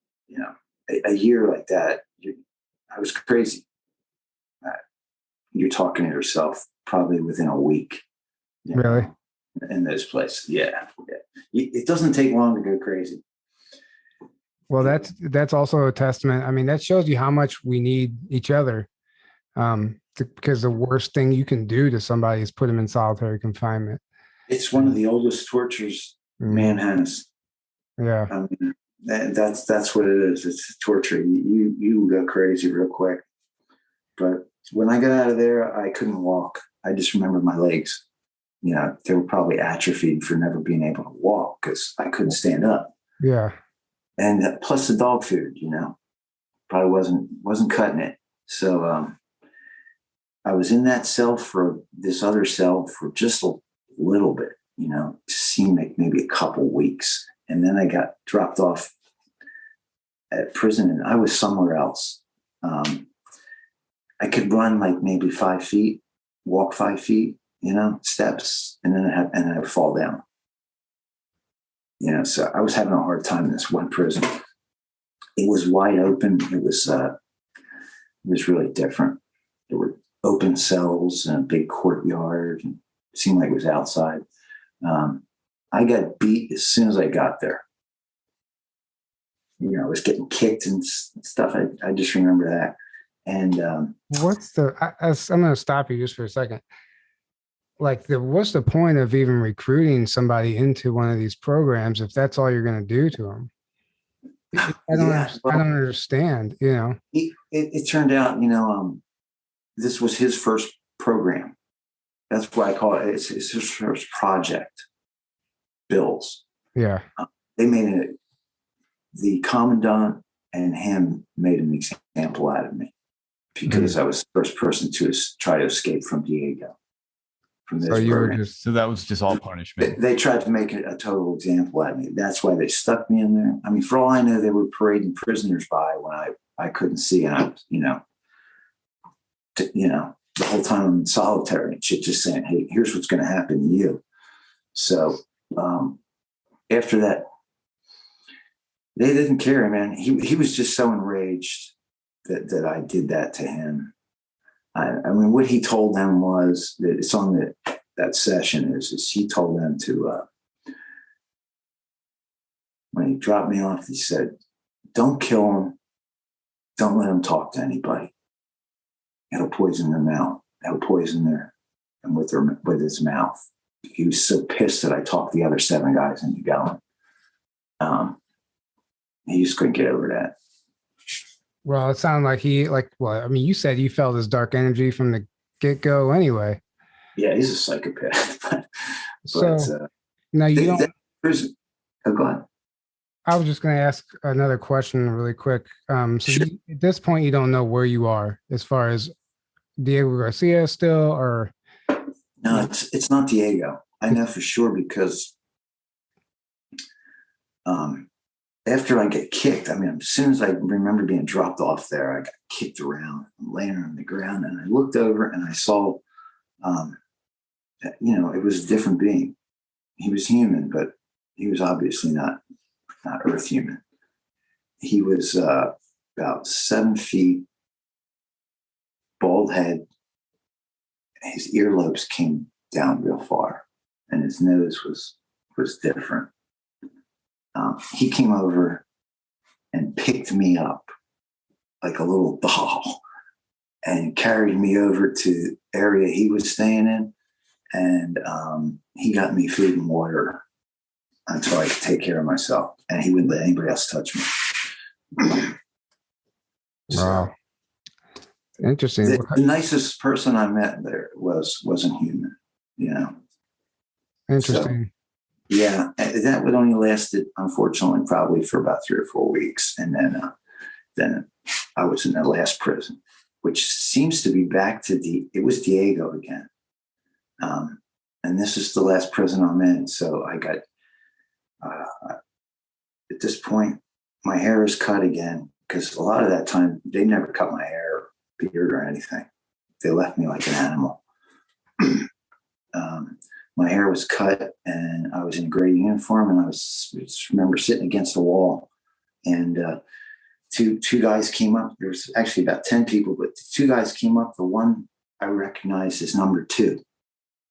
A year like that, I was crazy. You're talking to yourself probably within a week. Really? In those places. Yeah. It doesn't take long to go crazy. Well, that's also a testament. That shows you how much we need each other. Because the worst thing you can do to somebody is put them in solitary confinement. It's one of the oldest tortures man has. Yeah. That's what it is. It's torture. You go crazy real quick. But when I got out of there, I couldn't walk. I just remember my legs. They were probably atrophied for never being able to walk because I couldn't stand up. Yeah. And plus the dog food, probably wasn't cutting it. So I was in that cell for this other cell for just a little bit, to seem like maybe a couple weeks. And then I got dropped off at prison and I was somewhere else. I could run like maybe 5 feet, walk 5 feet, steps, and then I would fall down. So I was having a hard time in this one prison. It was wide open. It was really different. There were open cells and a big courtyard, and it seemed like it was outside. I got beat as soon as I got there. I was getting kicked and stuff. I just remember that. And I'm going to stop you just for a second. What's the point of even recruiting somebody into one of these programs if that's all you're going to do to them? I don't understand. It turned out, this was his first program. That's why I call it. It's his first project. Bills. Yeah. They made it. The commandant and him made an example out of me because I was the first person to try to escape from Diego. From this program. So that was just all punishment. They tried to make a total example out of me. That's why they stuck me in there. For all I know, they were parading prisoners by when I couldn't see. And I was, the whole time I'm in solitary and shit, just saying, hey, here's what's going to happen to you. So after that, they didn't care, man. He was just so enraged that I did that to him. I mean, what he told them was that it's on that session is he told them to, when he dropped me off, he said, don't kill him. Don't let him talk to anybody. It'll poison their mouth. It'll poison and with his mouth. He was so pissed that I talked the other 7 guys into going. He just couldn't get over that. Well, it sounded like you said you felt his dark energy from the get-go anyway. Yeah, he's a psychopath. Now you don't. Go ahead. I was just going to ask another question really quick. Sure. At this point, you don't know where you are as far as Diego Garcia still, or? No, it's not Diego. I know for sure because after I get kicked, I mean, as soon as I remember being dropped off there, I got kicked around. I'm laying on the ground, and I looked over and I saw, it was a different being. He was human, but he was obviously not Earth human. He was about 7 feet, bald head. His earlobes came down real far, and his nose was different. He came over and picked me up like a little doll and carried me over to the area he was staying in, and he got me food and water until I could take care of myself, and he wouldn't let anybody else touch me. Wow. Interesting. The nicest person I met there wasn't human, Interesting. So, yeah, that would only lasted, unfortunately, probably for about 3 or 4 weeks, and then I was in the last prison, which seems to be back to it was Diego again, and this is the last prison I'm in. So I got at this point, my hair is cut again because a lot of that time they never cut my hair, beard, or anything. They left me like an animal. My hair was cut, and I was in a gray uniform, and I just remember sitting against the wall, and two guys came up. There was actually about 10 people, but 2 guys came up. The one I recognized as number 2,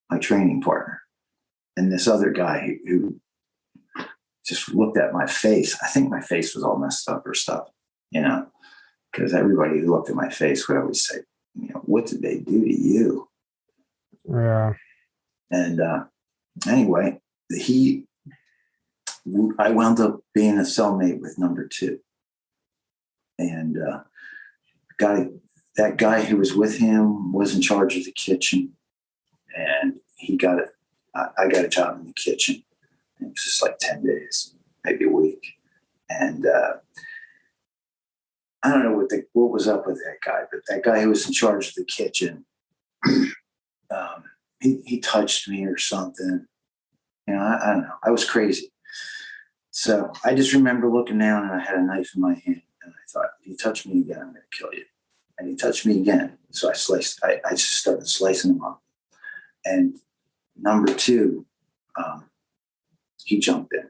my training partner, and this other guy who just looked at my face. I think my face was all messed up or stuff, because everybody who looked at my face would always say, what did they do to you? Yeah. And anyway, I wound up being a cellmate with number 2. And that guy who was with him was in charge of the kitchen, and I got a job in the kitchen. It was just like 10 days, maybe a week. And I don't know what was up with that guy, but that guy who was in charge of the kitchen, he touched me or something. I don't know. I was crazy. So I just remember looking down, and I had a knife in my hand, and I thought, if you touch me again, I'm going to kill you. And he touched me again. So I just started slicing him up. And number 2, he jumped in.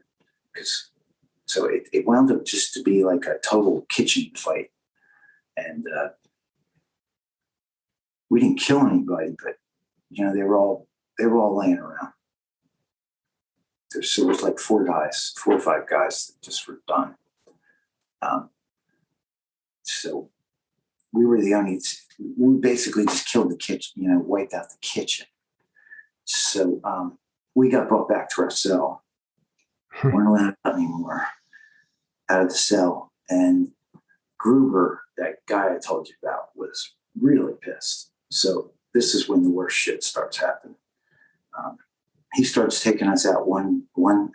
So it wound up just to be like a total kitchen fight. And we didn't kill anybody, but they were all laying around. There was like 4 or 5 guys that just were done. So we were we basically just killed the kitchen, wiped out the kitchen. So we got brought back to our cell. We weren't allowed out anymore, out of the cell. And Gruber, that guy I told you about, was really pissed. So this is when the worst shit starts happening. He starts taking us out one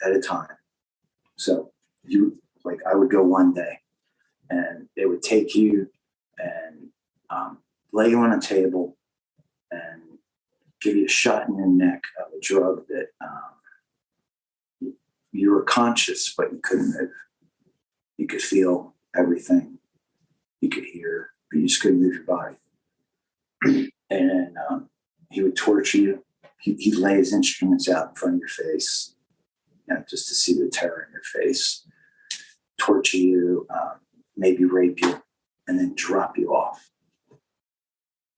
at a time. So I would go one day, and they would take you and lay you on a table and give you a shot in your neck of a drug that you were conscious, but you couldn't move. You could feel everything. you could hear, but you just couldn't move your body. And then he would torture you. He'd lay his instruments out in front of your face, just to see the terror in your face, torture you, maybe rape you, and then drop you off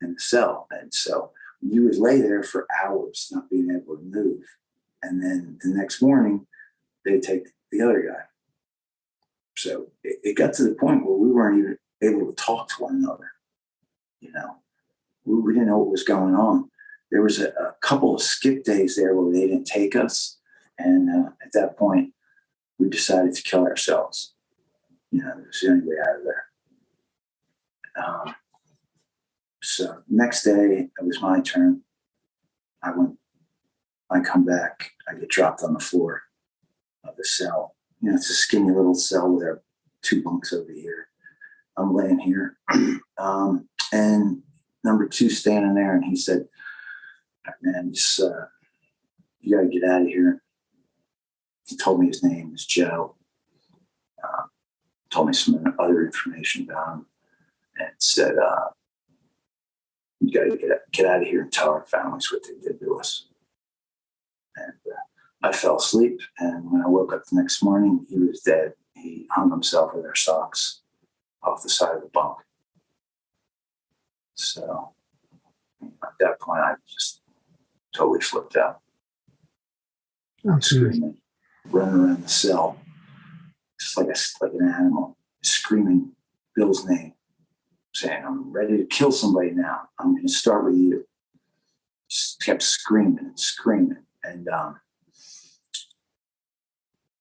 in the cell. And so you would lay there for hours not being able to move. And then the next morning, they'd take the other guy. So it got to the point where we weren't even able to talk to one another. We didn't know what was going on. There was a couple of skip days there where they didn't take us. And at that point, we decided to kill ourselves. It was the only way out of there. So next day, it was my turn. I come back, I get dropped on the floor of the cell. It's a skinny little cell with our 2 bunks over here. I'm laying here. And number 2 standing there, and he said, man, just, you got to get out of here. He told me his name was Joe. Told me some other information about him, and said, you got to get out of here and tell our families what they did to us. And I fell asleep, and when I woke up the next morning, he was dead. He hung himself with our socks off the side of the bunk. So at that point, I just totally flipped out. I'm screaming, running around the cell, just like an animal, screaming Bill's name, saying, I'm ready to kill somebody now. I'm going to start with you. Just kept screaming and screaming. And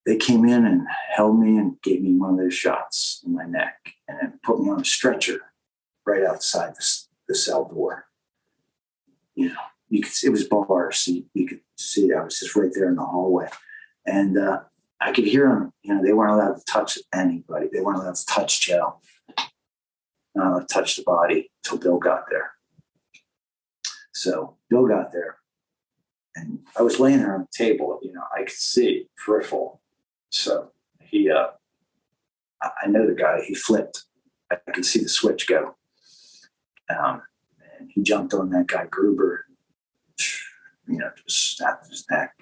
they came in and held me and gave me one of their shots in my neck and then put me on a stretcher right outside the cell door. You could see, it was bars, so you could see I was just right there in the hallway. And I could hear them, they weren't allowed to touch anybody. They weren't allowed to touch Joe, not allowed to touch the body until Bill got there. So Bill got there, and I was laying there on the table, I could see peripheral. So he, I know the guy, he flipped. I could see the switch go. And he jumped on that guy, Gruber, just snapped his neck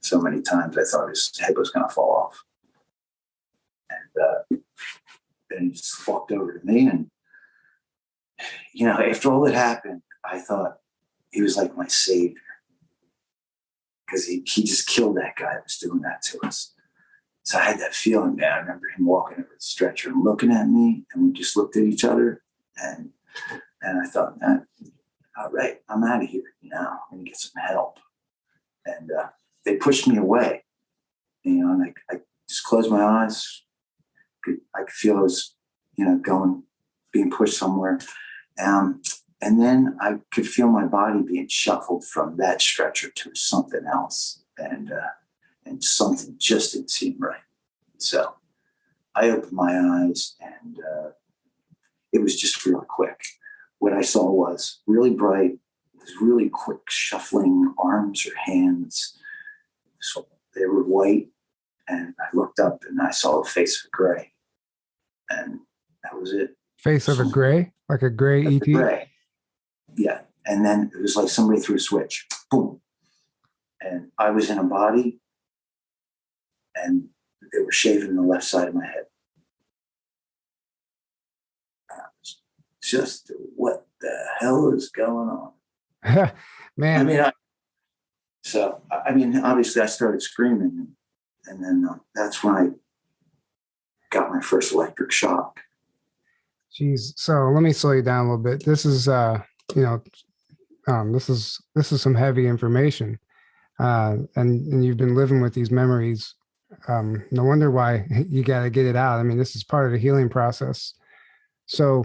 so many times I thought his head was going to fall off. And then he just walked over to me, and, after all that happened, I thought he was like my savior, because he just killed that guy that was doing that to us. So I had that feeling, man. I remember him walking over the stretcher and looking at me, and we just looked at each other, and I thought, man, all right, I'm out of here now. I'm going to get some help. And they pushed me away, and I just closed my eyes. I could feel I was, being pushed somewhere. And then I could feel my body being shuffled from that stretcher to something else. And something just didn't seem right. So I opened my eyes, and it was just really quick. What I saw was really bright, it was really quick shuffling arms or hands. So they were white, and I looked up and I saw a face of gray. And that was it. Face of a gray? Like a gray ET? Gray. Yeah. And then it was like somebody threw a switch. Boom. And I was in a body, and they were shaving the left side of my head. Just what the hell is going on? Man. Obviously I started screaming, and then that's when I got my first electric shock. Jeez. So let me slow you down a little bit. This is, this is some heavy information. And you've been living with these memories. No wonder why you got to get it out. I mean, this is part of the healing process. So,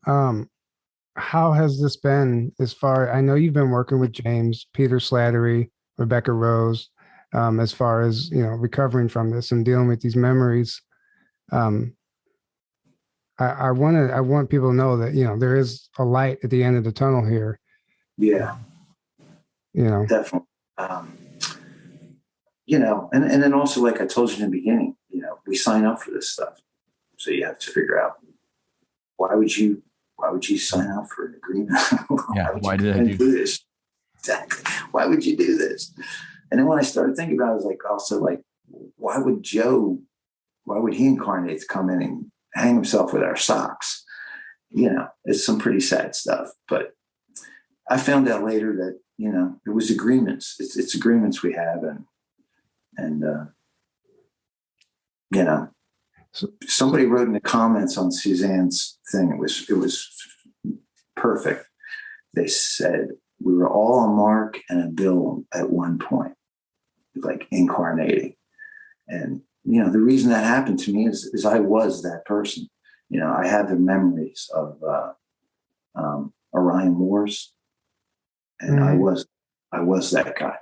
how has this been I know you've been working with James, Peter Slattery, Rebecca Rose, as far as, recovering from this and dealing with these memories. I want people to know that, there is a light at the end of the tunnel here. Yeah. Definitely. And then also, like I told you in the beginning, we sign up for this stuff. So you have to figure out why would you sign up for an agreement? Why did I do this? Exactly. Why would you do this? And then when I started thinking about it, I was like, also like, why would he incarnate to come in and hang himself with our socks? It's some pretty sad stuff. But I found out later that, it was agreements. It's agreements we have. And somebody wrote in the comments on Suzanne's thing. It was perfect. They said we were all a Mark and a Bill at one point, like incarnating. And, the reason that happened to me is I was that person. I have the memories of Orion Wars, and I was that guy.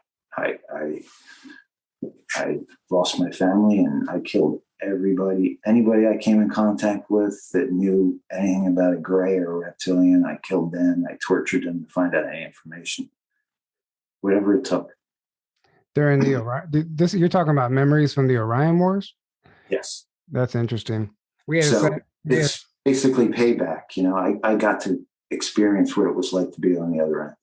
I lost my family, and I killed anybody I came in contact with that knew anything about a gray or a reptilian. I killed them. I tortured them to find out any information, whatever it took. During the you're talking about memories from the Orion Wars? Yes. That's interesting. It's basically payback. I got to experience what it was like to be on the other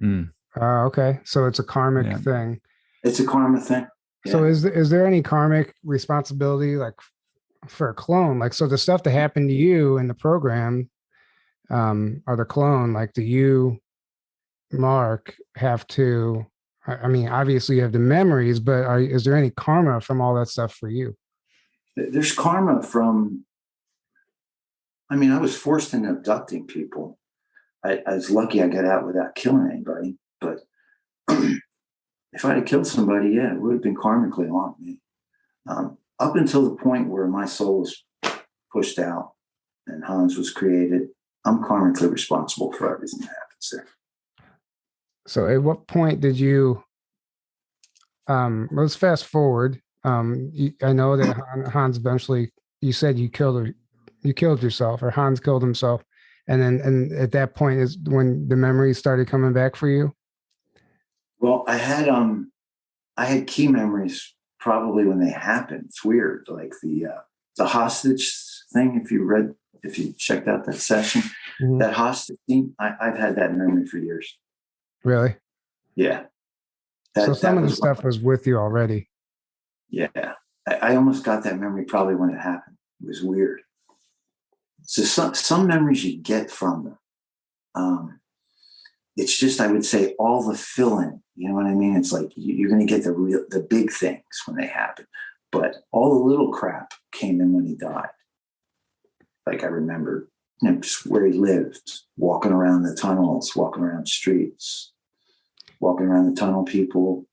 end. Okay. So it's a karmic thing. It's a karma thing. Yeah. So is there any karmic responsibility like for a clone? Like, so the stuff that happened to you in the program, or the clone, like, do you, Mark, have to, I mean, obviously you have the memories, but is there any karma from all that stuff for you? There's karma from, I was forced into abducting people. I was lucky I got out without killing anybody, but if I'd have killed somebody, it would have been karmically on me. Up until the point where my soul was pushed out and Hans was created, I'm karmically responsible for everything that happens there. So at what point did you, let's fast forward. I know that Hans eventually, you said you killed yourself, or Hans killed himself. And at that point is when the memories started coming back for you? Well, I had key memories probably when they happened. It's weird. Like the hostage thing, if you checked out that session, that hostage thing, I've had that memory for years. Really? Yeah. So some of the stuff was with you already. Yeah. I almost got that memory probably when it happened. It was weird. So some memories you get from them. It's just, I would say, all the fill-in. You know what I mean? It's like you're going to get the big things when they happen, but all the little crap came in when he died. Like I remember, just where he lived, walking around the tunnels, walking around streets, walking around the tunnel people.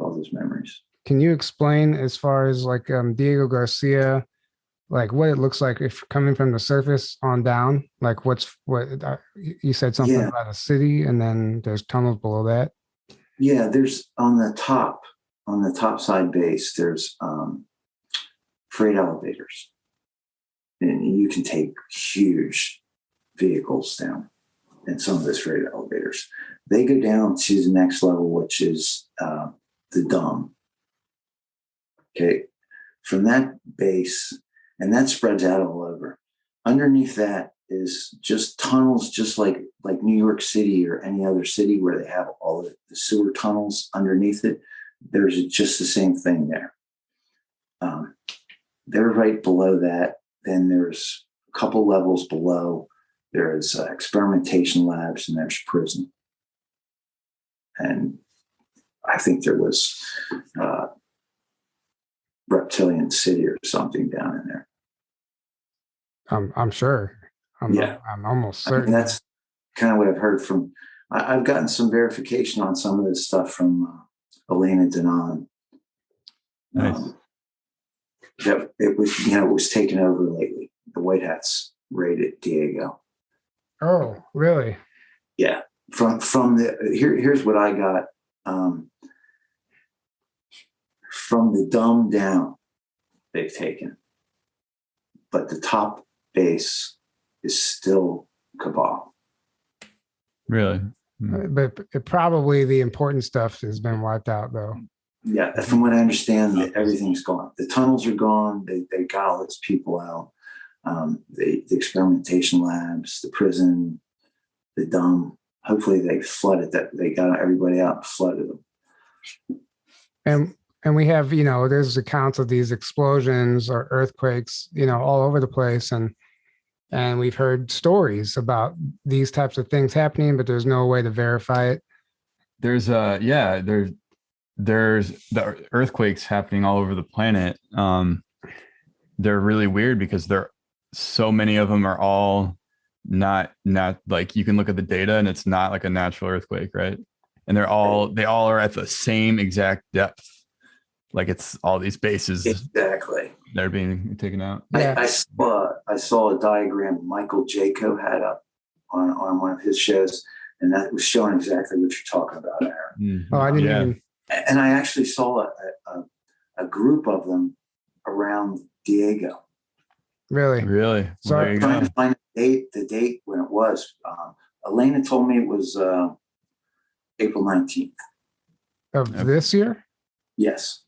All those memories. Can you explain, as far as like Diego Garcia, like what it looks like if coming from the surface on down? Like what you said something about a city, and then there's tunnels below that. Yeah, there's on the top side base, there's freight elevators, and you can take huge vehicles down in some of those freight elevators. They go down to the next level, which is the dome. Okay, from that base, and that spreads out all over. Underneath that is just tunnels, just like New York City or any other city where they have all the sewer tunnels underneath it. There's just the same thing there. They're right below that. Then there's a couple levels below. There's experimentation labs, and there's prison. And I think there was Reptilian City or something down in there. I'm sure. I'm almost certain. That's kind of what I've heard from. I've gotten some verification on some of this stuff from Elena Denon. Nice. That it was taken over lately. The White Hats raided Diego. Oh, really? Yeah. From the here's what I got. From the dome down, they've taken, but the top base is still Cabal. Really? But probably the important stuff has been wiped out, though. Yeah, from what I understand, everything's gone. The tunnels are gone. They got all its people out. The experimentation labs, the prison, the dump. Hopefully they flooded that. They got everybody out and flooded them. And we have, there's accounts of these explosions or earthquakes, all over the place. And we've heard stories about these types of things happening, but there's no way to verify it. There's the earthquakes happening all over the planet. They're really weird because so many of them are all not like, you can look at the data and it's not like a natural earthquake, right? And they all are at the same exact depth. Like it's all these bases exactly they're being taken out. Yeah. I saw a diagram Michael Jaco had up on one of his shows, and that was showing exactly what you're talking about, Aaron. Mm-hmm. Oh, I didn't even. And I actually saw a group of them around Diego. Really. So well, trying to find the date when it was. Elena told me it was April 19th of this year. Yes.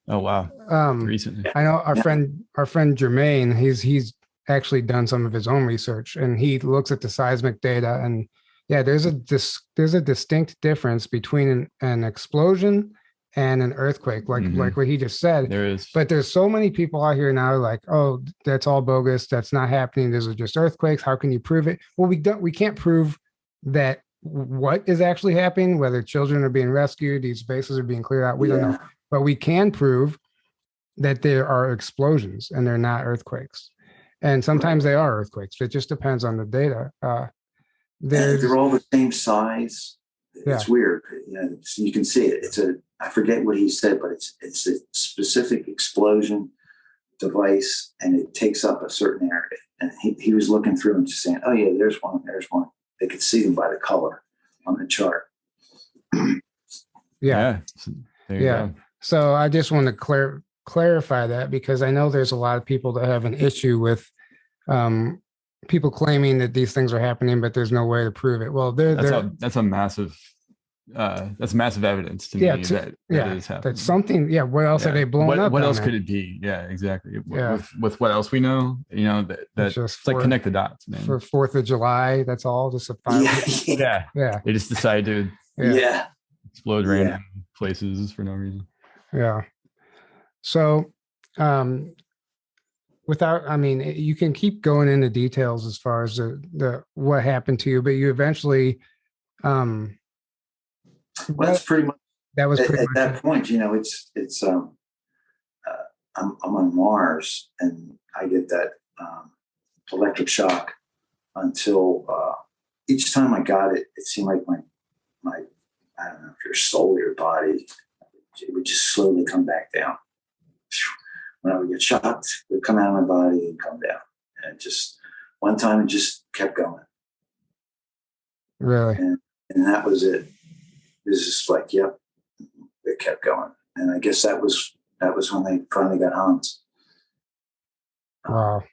Oh wow. Recently. I know our friend Jermaine, he's actually done some of his own research, and he looks at the seismic data, and there's a distinct difference between an explosion and an earthquake, like what he just said. There is. But there's so many people out here now like, oh, that's all bogus, that's not happening, those are just earthquakes, how can you prove it? Well, we can't prove that what is actually happening, whether children are being rescued, these bases are being cleared out, we don't know. But we can prove that there are explosions and they're not earthquakes. And sometimes they are earthquakes. It just depends on the data. They're all the same size. It's weird. So you can see it. I forget what he said, but it's a specific explosion device, and it takes up a certain area. And he was looking through and just saying, oh yeah, there's one. They could see them by the color on the chart. Yeah. There you go. So I just want to clarify that, because I know there's a lot of people that have an issue with people claiming that these things are happening, but there's no way to prove it. Well, that's massive evidence to me that is happening. That's something. Yeah. What else are they blowing up? What else could it be? Yeah, exactly. With what else we know, it's like connect the dots, man. For 4th of July, that's all. Just a fire. Yeah. They just decide to explode random places for no reason. Yeah. So, you can keep going into details as far as the what happened to you, but you eventually, that's pretty much. That was pretty at much that point. It's I'm on Mars, and I get that electric shock until each time I got it, it seemed like my I don't know if your soul or your body, it would just slowly come back down. When I would get shocked, it would come out of my body and come down. And just one time, it just kept going. Really? And that was it. It was just like, yep, it kept going. And I guess that was when they finally got Hans. Wow.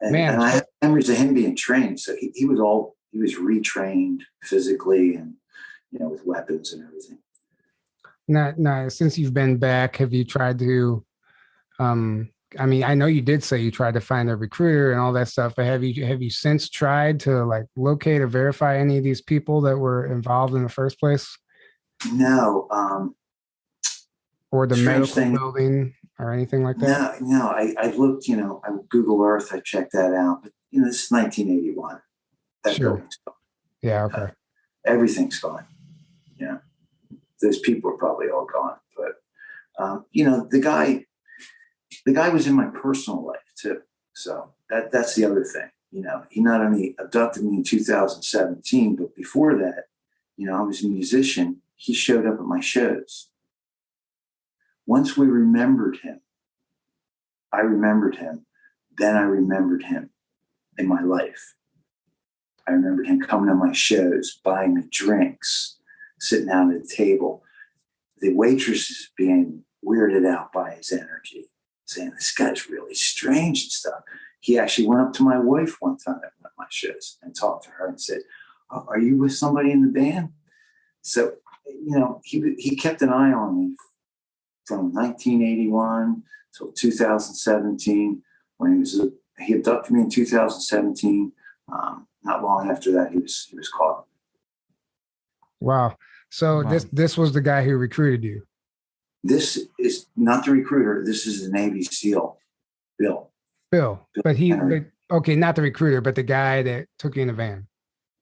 And I have memories of him being trained. So he was retrained physically and, with weapons and everything. Now, since you've been back, have you tried to, I know you did say you tried to find a recruiter and all that stuff, but have you since tried to like locate or verify any of these people that were involved in the first place? No. Or the medical building or anything like that? No. I looked, I Google Earth, I checked that out, but this is 1981. That building's gone. Yeah. Okay. Everything's gone. Those people are probably all gone, but the guy was in my personal life too. So that's the other thing. He not only abducted me in 2017, but before that, I was a musician. He showed up at my shows. Once we remembered him, I remembered him. Then I remembered him in my life. I remembered him coming to my shows, buying me drinks, sitting down at the table. The waitresses being weirded out by his energy, saying, this guy's really strange and stuff. He actually went up to my wife one time at one of my shows and talked to her and said, are you with somebody in the band? So he kept an eye on me from 1981 till 2017. When he abducted me in 2017. Not long after that, he was caught. Wow. So Wow. this was the guy who recruited you. This is not the recruiter. This is the Navy SEAL, Bill. But okay, not the recruiter, but the guy that took you in the van.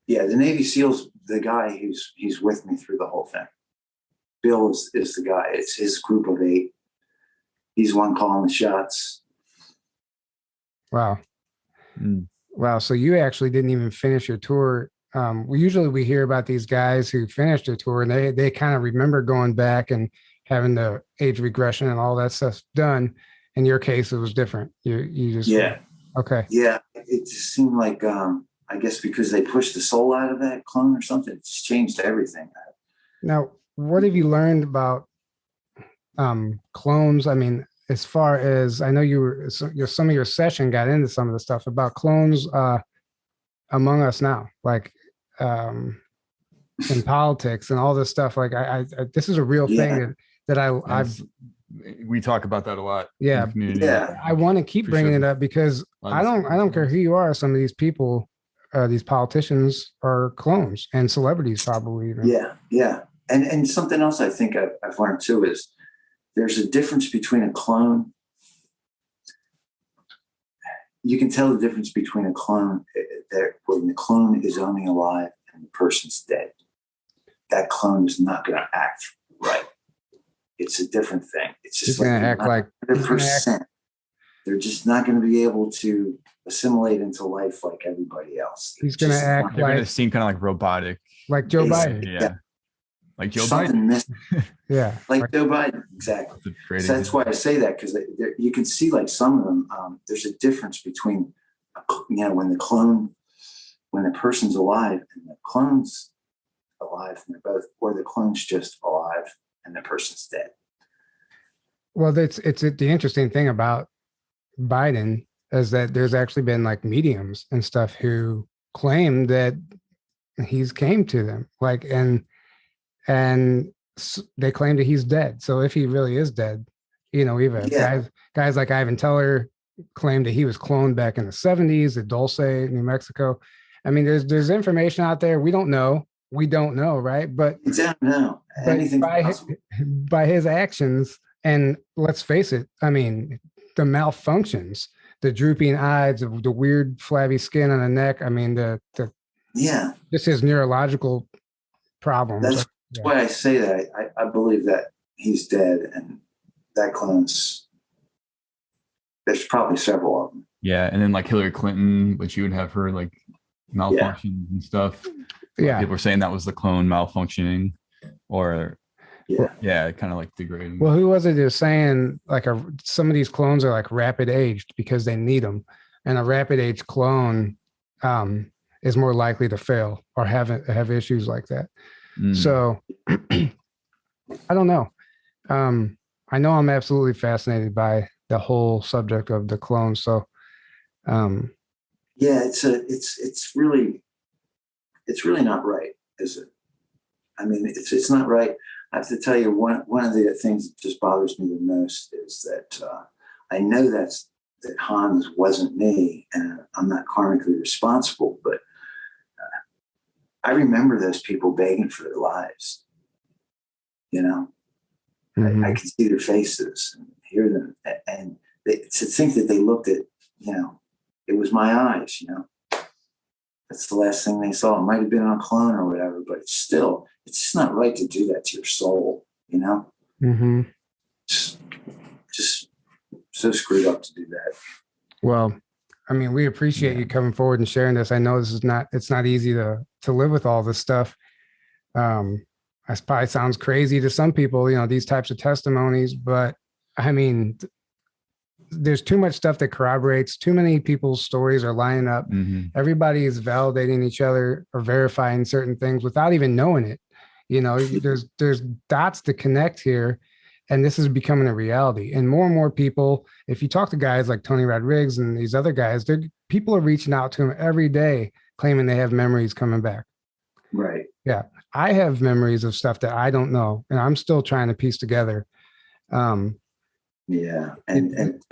Yeah, the Navy SEAL's the guy he's with me through the whole thing. Bill is the guy. It's his group of 8. He's the one calling the shots. Wow. Wow. So you actually didn't even finish your tour. We hear about these guys who finished their tour and they kind of remember going back and having the age regression and all that stuff done. In your case, it was different. You just okay. Yeah, it just seemed like I guess because they pushed the soul out of that clone or something, it just changed everything. Now, what have you learned about clones? I mean, as far as I know, some of your session got into some of the stuff about clones among us now, like in politics and all this stuff. Like I this is a real thing that we talk about that a lot. Yeah. In the community. Yeah. I want to keep bringing it up because I don't care who you are. Some of these people, these politicians are clones and celebrities probably even. Yeah. And something else I think I've learned too is there's a difference between a clone. You can tell the difference between a clone when the clone is only alive and the person's dead. That clone is not going to act right. It's a different thing. It's just going to act like 100%. They're just not going to be able to assimilate into life like everybody else. He's going to act they're going to seem kind of like robotic, like Joe Biden. Yeah. Like Joe Something Biden. Yeah. Like Joe Biden. Exactly. So that's why I say that, because you can see like some of them, there's a difference between, when the person's alive and the clone's alive, and they're both, or the clone's just alive and the person's dead. Well, it's the interesting thing about Biden is that there's actually been like mediums and stuff who claim that he's came to them, like, and they claim that he's dead. So if he really is dead, even guys like Ivan Teller claimed that he was cloned back in the 70s at Dulce, New Mexico. I mean, there's information out there. We don't know, right? But we don't know anything by his actions. And let's face it, I mean, the malfunctions, the drooping eyes, the weird flabby skin on the neck. I mean, just his neurological problems. That's why I say that. I believe that he's dead, and that clone's. There's probably several of them. Yeah, and then like Hillary Clinton, which you would have her like malfunctions and stuff. Yeah, people were saying that was the clone malfunctioning, or kind of like degrading. Well, who was it that was saying like some of these clones are like rapid aged because they need them, and a rapid age clone is more likely to fail or have issues like that. So I don't know. I know I'm absolutely fascinated by the whole subject of the clones. So it's really not right, is it? I mean, it's not right. I have to tell you, one of the things that just bothers me the most is that I know that Hans wasn't me, and I'm not karmically responsible, but I remember those people begging for their lives. Mm-hmm. I can see their faces and hear them, and to think that they looked at, it was my eyes. That's the last thing they saw. It might have been on a clone or whatever, but it's just not right to do that to your soul. Mm-hmm. Just so screwed up to do that. Well, I mean, we appreciate you coming forward and sharing this. I know it's not easy to live with all this stuff. That probably sounds crazy to some people, these types of testimonies, but I mean, there's too much stuff that corroborates. Too many people's stories are lining up. Mm-hmm. Everybody is validating each other or verifying certain things without even knowing it. There's dots to connect here, and this is becoming a reality. And more people, if you talk to guys like Tony Rodriguez and these other guys, people are reaching out to him every day, claiming they have memories coming back. Right. Yeah. I have memories of stuff that I don't know, and I'm still trying to piece together. Yeah. And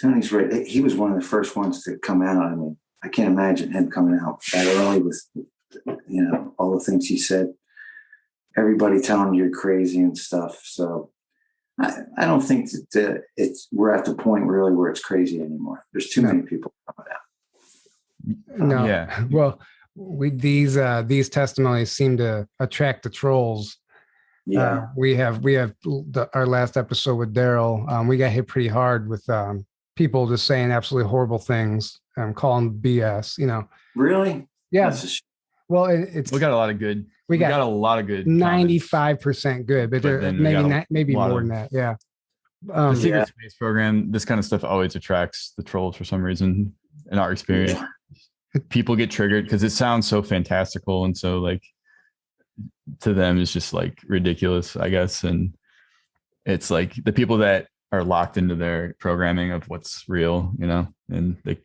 Tony's right. He was one of the first ones to come out. I mean, I can't imagine him coming out that early with, all the things he said. Everybody telling you you're crazy and stuff. So I don't think that we're at the point really where it's crazy anymore. There's too many people coming out. No. Yeah. Well, these testimonies seem to attract the trolls. Yeah. We have our last episode with Daryl. We got hit pretty hard with people just saying absolutely horrible things and calling BS. Really? Yeah. Well, we got a lot of good. We got a lot of good. 95% good, but maybe more than that. Yeah. The secret space program, this kind of stuff always attracts the trolls for some reason. In our experience, people get triggered because it sounds so fantastical, and so like to them it's just like ridiculous, I guess. And it's like the people that are locked into their programming of what's real, and they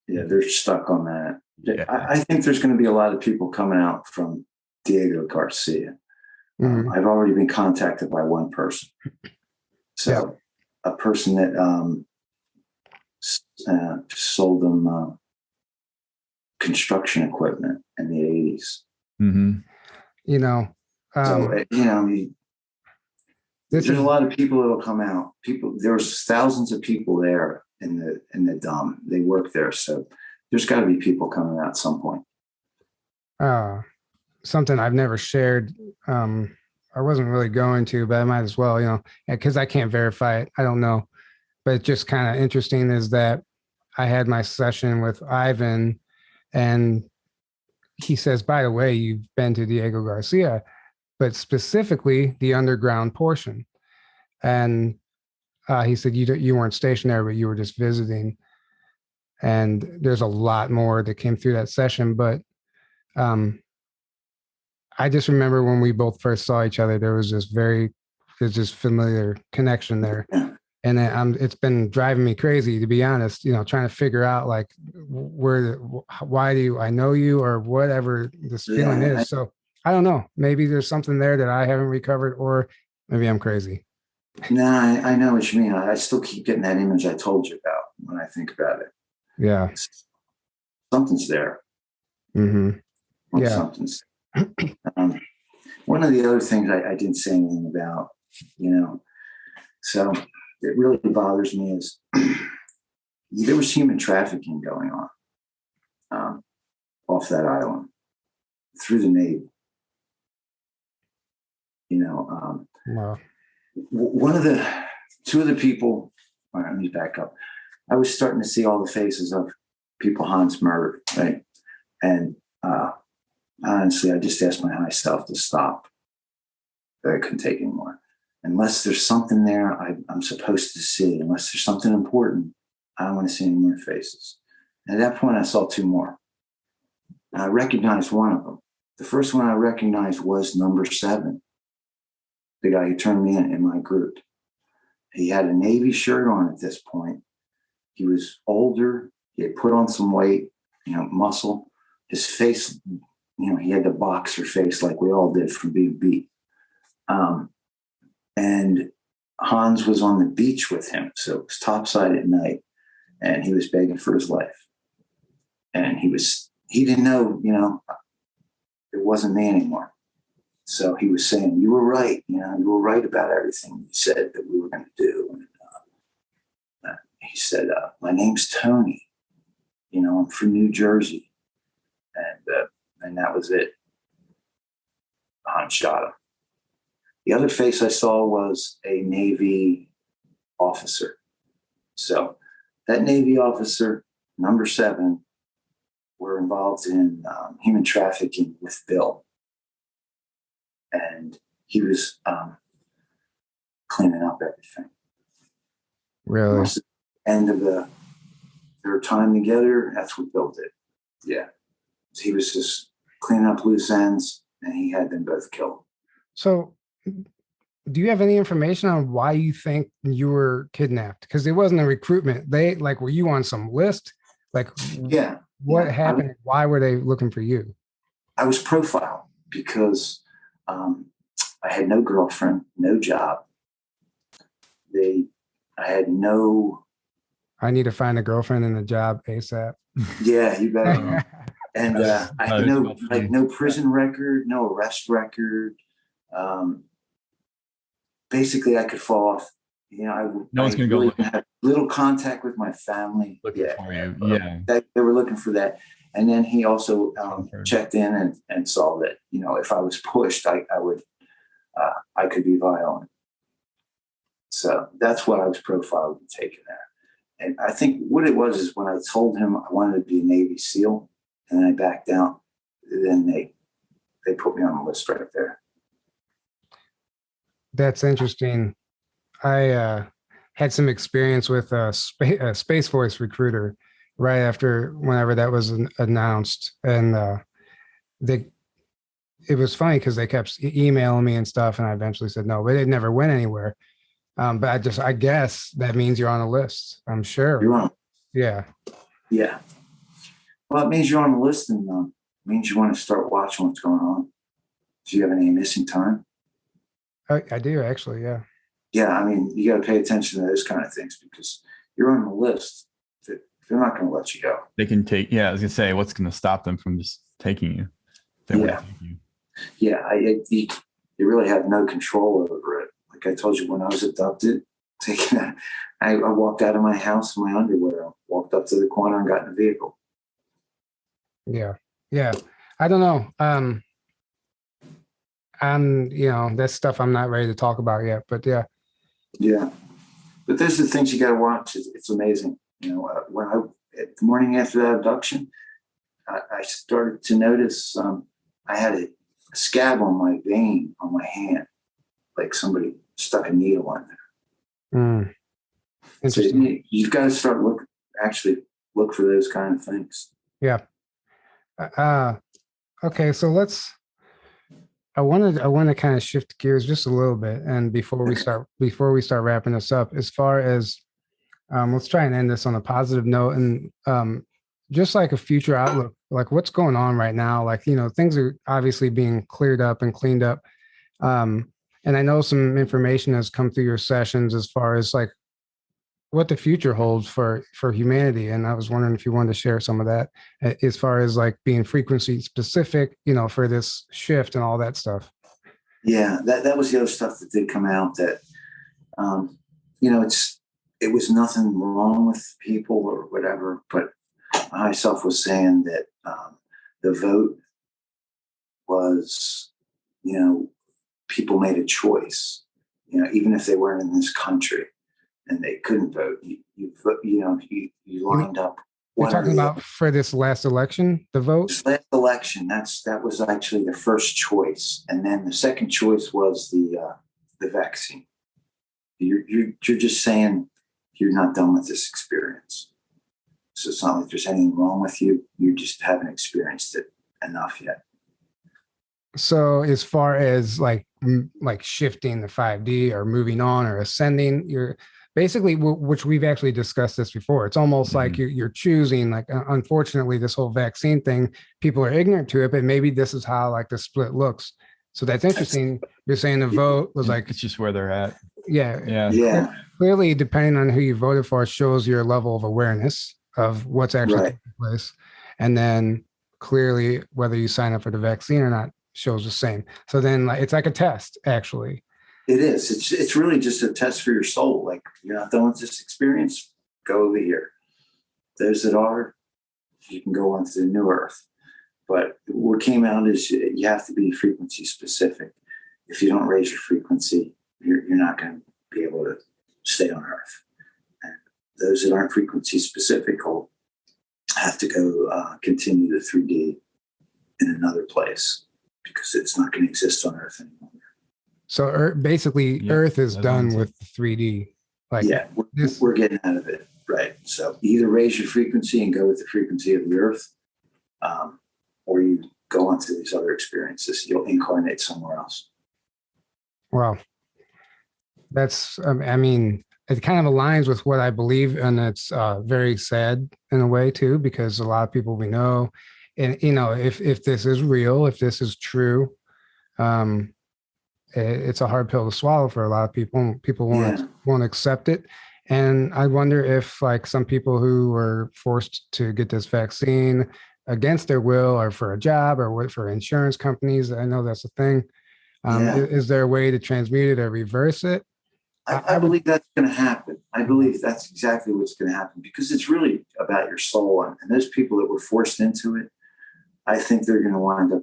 they're stuck on that. Yeah. I think there's going to be a lot of people coming out from Diego Garcia. I've already been contacted by one person. So a person that sold them construction equipment in the 80s. Mm-hmm. There's a lot of people that'll come out. There's thousands of people there in the Dom. They work there, so there's got to be people coming out at some point. Something I've never shared. I wasn't really going to, but I might as well, because I can't verify it. I don't know, but it's just kind of interesting is that I had my session with Ivan, and he says, by the way, you've been to Diego Garcia, but specifically the underground portion. And he said, you weren't stationed there, but you were just visiting. And there's a lot more that came through that session. But I just remember when we both first saw each other, there's this familiar connection there. And it's been driving me crazy, to be honest, trying to figure out like why do I know you or whatever this feeling is. So I don't know, maybe there's something there that I haven't recovered, or maybe I'm crazy. No, I know what you mean. I still keep getting that image I told you about when I think about it. Yeah. Something's there. Mm-hmm. Yeah. Something's one of the other things I didn't say anything about, so it really bothers me is there was human trafficking going on off that island through the Navy. Wow. Two of the people, all right, let me back up. I was starting to see all the faces of people Hans murdered, right? And honestly, I just asked my high self to stop. I couldn't take anymore. Unless there's something there I'm supposed to see, unless there's something important, I don't want to see any more faces. And at that point, I saw two more. And I recognized one of them. The first one I recognized was number 7, the guy who turned me in my group. He had a Navy shirt on at this point. He was older. He had put on some weight, muscle. His face, he had the boxer face like we all did from being beat. And Hans was on the beach with him. So it was topside at night, and he was begging for his life. And he didn't know, it wasn't me anymore. So he was saying, you were right. You were right about everything you said that we were going to do. And he said, my name's Tony. I'm from New Jersey. And that was it. Hans shot him. The other face I saw was a Navy officer. So that Navy officer, number 7, were involved in human trafficking with Bill. And he was cleaning up everything. Really? End of their time together, that's what Bill did. Yeah. So he was just cleaning up loose ends, and he had them both killed. So do you have any information on why you think you were kidnapped? Because it wasn't a recruitment. Were you on some list? What happened? Why were they looking for you? I was profiled because I had no girlfriend, no job. I had no. I need to find a girlfriend and a job ASAP. Yeah, you better. And I had no prison record, no arrest record. Basically, I could fall off. You know, No one's I gonna go really looking. had little contact with my family. Looking for you. Yeah. They were looking for that. And then he also checked in and saw that, you know, if I was pushed, I could be violent. So that's what I was profiled and taken there. And I think what it was is when I told him I wanted to be a Navy SEAL and I backed out, then they put me on the list right there. That's interesting. I had some experience with a Space Force recruiter right after whenever that was announced. And it was funny because they kept emailing me and stuff. And I eventually said no, but it never went anywhere. But I guess that means you're on a list. I'm sure. You're on. Yeah. Yeah. Well, it means you're on the list, and it means you want to start watching what's going on. Do you have any missing time? I do actually. Yeah. Yeah. I mean, you got to pay attention to those kind of things because you're on the list. They're not going to let you go. They can take. Yeah, I was gonna say, what's going to stop them from just taking you? They want to take you. Yeah. You really have no control over it. Like I told you, when I was abducted, I walked out of my house in my underwear, walked up to the corner and got in the vehicle. Yeah. Yeah. I don't know. That's stuff I'm not ready to talk about yet, but yeah. Yeah. But those are the things you got to watch. It's amazing. You know, at the morning after that abduction, I started to notice I had a scab on my vein on my hand, like somebody stuck a needle in there. Interesting. So you've got to start look for those kind of things. Yeah. Okay. So I want to kind of shift gears just a little bit. And before we start wrapping this up, as far as, let's try and end this on a positive note and, just like a future outlook, like what's going on right now, like, you know, things are obviously being cleared up and cleaned up. And I know some information has come through your sessions as far as like what the future holds for humanity. And I was wondering if you wanted to share some of that as far as like being frequency specific, you know, for this shift and all that stuff. Yeah, that was the other stuff that did come out that, you know, it was nothing wrong with people or whatever, but I myself was saying that the vote was, you know, people made a choice, you know, even if they weren't in this country and they couldn't vote, you lined up. You're talking about for this last election, the vote? This last election, that was actually the first choice. And then the second choice was the vaccine. You're just saying you're not done with this experience. So it's not like there's anything wrong with you. You just haven't experienced it enough yet. So as far as like shifting the 5D or moving on or ascending, you're basically, which we've actually discussed this before. It's almost like you're choosing, like, unfortunately, this whole vaccine thing, people are ignorant to it, but maybe this is how like the split looks. So that's interesting. You're saying the vote was like, it's just where they're at. Yeah. Clearly, depending on who you voted for, shows your level of awareness of what's actually taking place. And then clearly, whether you sign up for the vaccine or not shows the same. So then it's like a test, actually. It is. It's really just a test for your soul. Like, you're not done with this experience, go over here. Those that are, you can go on to the new earth. But what came out is you have to be frequency specific. If you don't raise your frequency, you're not going to be able to stay on earth. And those that aren't frequency specific will have to go continue the 3D in another place because it's not going to exist on earth anymore. So Earth is done with 3D. Like, yeah, we're getting out of it. Right. So either raise your frequency and go with the frequency of the earth, or you go on to these other experiences. You'll incarnate somewhere else. Wow. That's, I mean, it kind of aligns with what I believe. And it's very sad in a way too, because a lot of people we know And, you know, if this is real, if this is true, it's a hard pill to swallow for a lot of people. People won't accept it. And I wonder if like some people who were forced to get this vaccine against their will or for a job or for insurance companies, I know that's a thing. Is there a way to transmute it or reverse it? I believe that's going to happen. I believe that's exactly what's going to happen because it's really about your soul. And those people that were forced into it, I think they're going to wind up,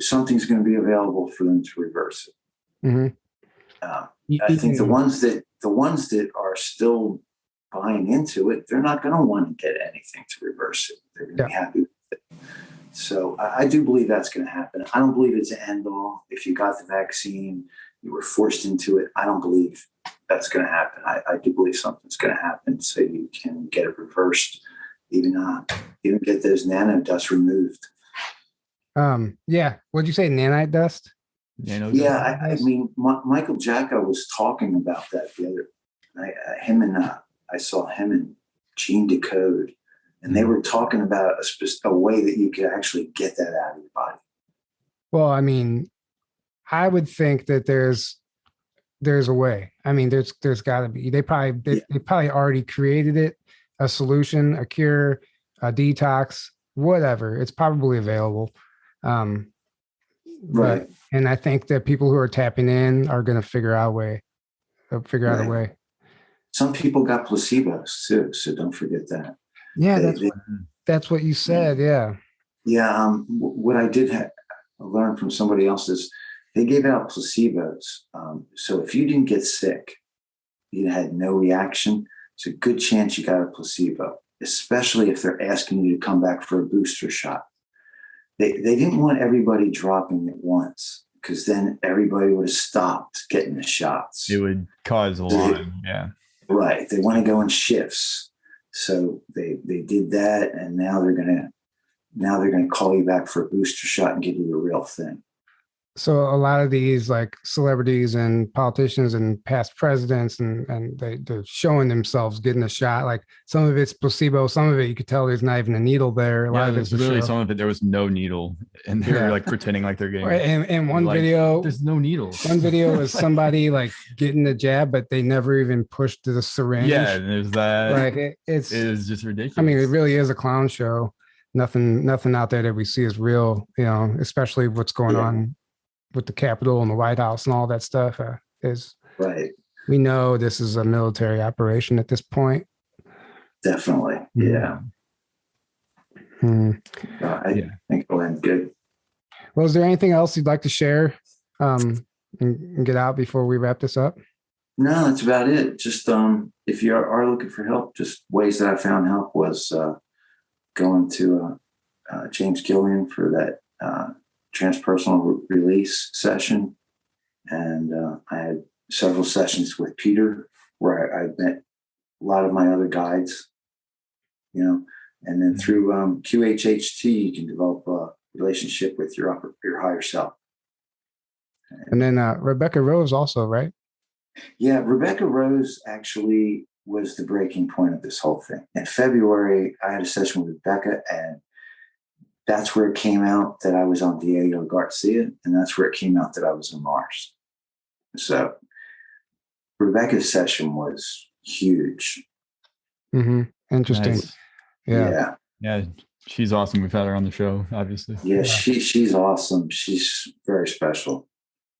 something's going to be available for them to reverse it. Mm-hmm. I think the ones that are still buying into it, they're not going to want to get anything to reverse it. They're going to be happy with it. So I do believe that's going to happen. I don't believe it's an end all. If you got the vaccine, you were forced into it, I don't believe that's going to happen. I do believe something's going to happen so you can get it reversed, even get those nanodust removed. Yeah. What'd you say, nanite dust? Yeah, I mean, Michael Jacko was talking about that the other night. I saw him and Gene Decode, and they were talking about a way that you could actually get that out of your body. Well, I mean, I would think that there's a way. I mean, there's got to be. They probably already created it, a solution, a cure, a detox, whatever. It's probably available. Right. And I think that people who are tapping in are going to figure out a way. Some people got placebos too, so don't forget that. Yeah, that's what you said. Yeah. Yeah. What I did learn from somebody else is they gave out placebos. So if you didn't get sick, you had no reaction, it's a good chance you got a placebo, especially if they're asking you to come back for a booster shot. They didn't want everybody dropping at once because then everybody would have stopped getting the shots. It would cause alarm. Yeah. Right. They want to go in shifts. So they did that, and now they're gonna call you back for a booster shot and give you the real thing. So a lot of these like celebrities and politicians and past presidents and they're showing themselves getting a shot. Like some of it's placebo, some of it you could tell there's not even a needle there. A lot of it's literally some of it there was no needle, and they're like pretending like they're getting. Right. And one video, there's no needle. One video was somebody like getting the jab, but they never even pushed the syringe. Yeah, there's that. Like it is just ridiculous. I mean, it really is a clown show. Nothing out there that we see is real. You know, especially what's going on with the Capitol and the White House and all that stuff is right. We know this is a military operation at this point. Definitely. Yeah. I think it'll end good. Well, is there anything else you'd like to share and get out before we wrap this up? No, that's about it. Just if you are looking for help, just ways that I found help was going to James Gillian for that transpersonal release session. And I had several sessions with Peter where I met a lot of my other guides, you know, and then through QHHT, you can develop a relationship with your higher self. And then Rebecca Rose also, right? Yeah, Rebecca Rose actually was the breaking point of this whole thing. In February, I had a session with Rebecca, and that's where it came out that I was on Diego Garcia, and that's where it came out that I was on Mars. So Rebecca's session was huge. Mm-hmm. Interesting. Nice. Yeah. She's awesome. We've had her on the show, obviously. Yeah. She's awesome. She's very special.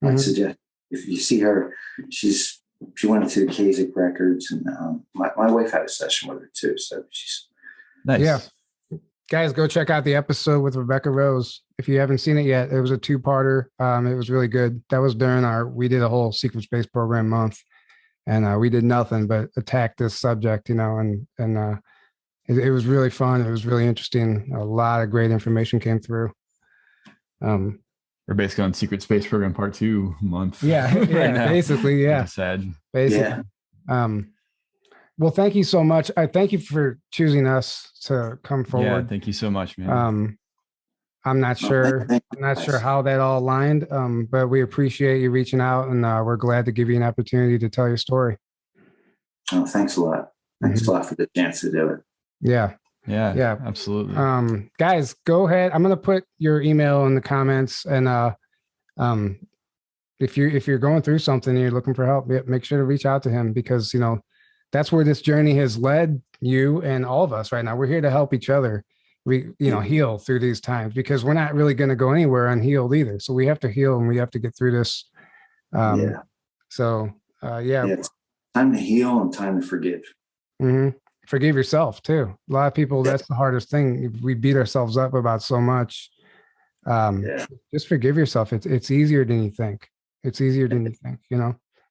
I'd suggest if you see her, she went to Kasich Records, and my wife had a session with her too. So she's nice. Yeah. Guys, go check out the episode with Rebecca Rose. If you haven't seen it yet, it was a 2-parter. It was really good. That was during we did a whole Secret Space Program month, and we did nothing but attack this subject, you know, and it was really fun. It was really interesting. A lot of great information came through. We're basically on Secret Space Program Part 2 month. Yeah, right basically, yeah. Sad. Basically. Yeah. Well, thank you so much. I thank you for choosing us to come forward. Yeah, thank you so much, man. I'm not sure how that all aligned, but we appreciate you reaching out, and we're glad to give you an opportunity to tell your story. Oh, thanks a lot. Thanks a lot for the chance to do it. Yeah. Yeah, absolutely. Guys, go ahead. I'm going to put your email in the comments, and if you're going through something and you're looking for help, make sure to reach out to him, because that's where this journey has led you and all of us right now. We're here to help each other. We heal through these times, because we're not really going to go anywhere unhealed either. So we have to heal, and we have to get through this. So it's time to heal and time to forgive. Mm-hmm. Forgive yourself too. A lot of people, that's the hardest thing. We beat ourselves up about so much. Just forgive yourself. It's easier than you think. It's easier than you think.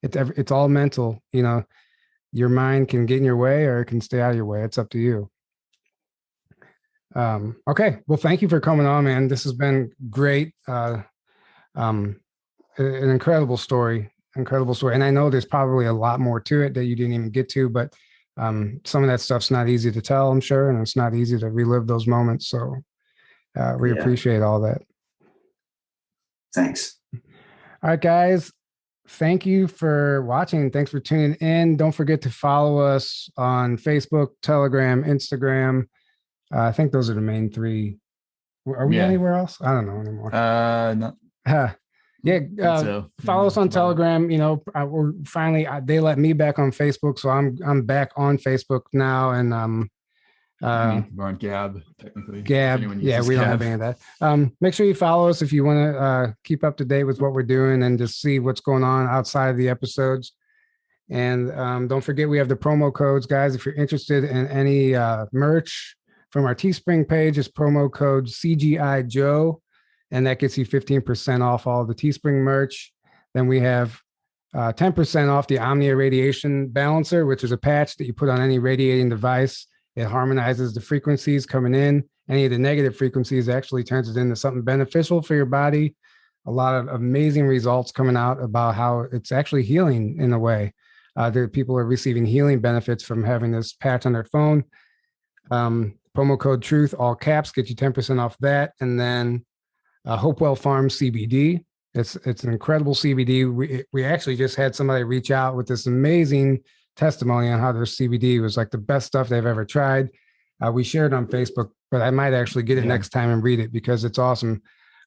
It's all mental. Your mind can get in your way, or it can stay out of your way. It's up to you. Okay. Well, thank you for coming on, man. This has been great. An incredible story. And I know there's probably a lot more to it that you didn't even get to, but some of that stuff's not easy to tell, I'm sure. And it's not easy to relive those moments. So we appreciate all that. Thanks. All right, guys. Thank you for watching. Thanks for tuning in. Don't forget to follow us on Facebook, Telegram, Instagram. I think those are the main three. Are we anywhere else? I don't know anymore. No. Follow us on Telegram. We're finally, they let me back on Facebook, so I'm back on Facebook now, and we're on Gab, technically. Gab, we don't have any of that. Make sure you follow us if you want to keep up to date with what we're doing and just see what's going on outside of the episodes. And don't forget, we have the promo codes, guys. If you're interested in any merch from our Teespring page, it's promo code CGI Joe, and that gets you 15% off all the Teespring merch. Then we have 10% off the Omnia Radiation Balancer, which is a patch that you put on any radiating device. It harmonizes the frequencies coming in. Any of the negative frequencies actually turns it into something beneficial for your body. A lot of amazing results coming out about how it's actually healing in a way. People are receiving healing benefits from having this patch on their phone. Promo code TRUTH, all caps, get you 10% off that. And then Hopewell Farms CBD. It's an incredible CBD. We actually just had somebody reach out with this amazing testimony on how their CBD was like the best stuff they've ever tried. We shared it on Facebook, but I might actually get it next time and read it, because it's awesome.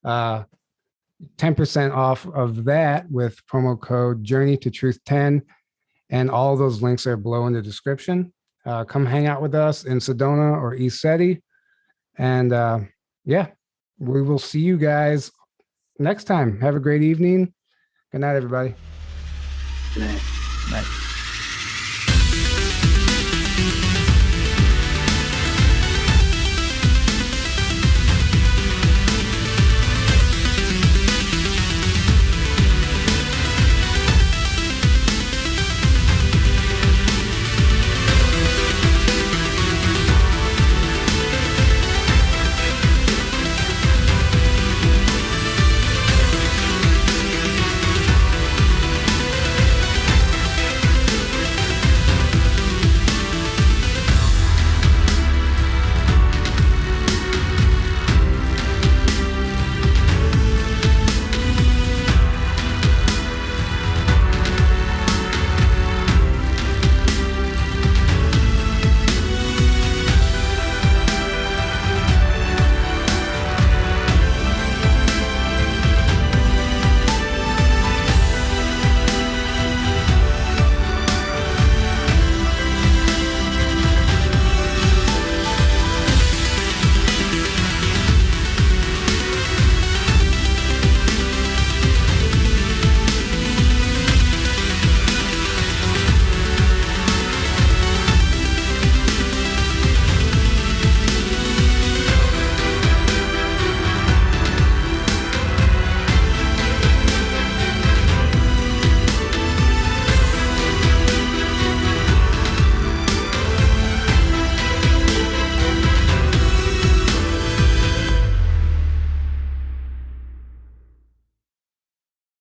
10% off of that with promo code Journey to Truth 10. And all those links are below in the description. Come hang out with us in Sedona or East City. And we will see you guys next time. Have a great evening. Good night, everybody. Good night. Night.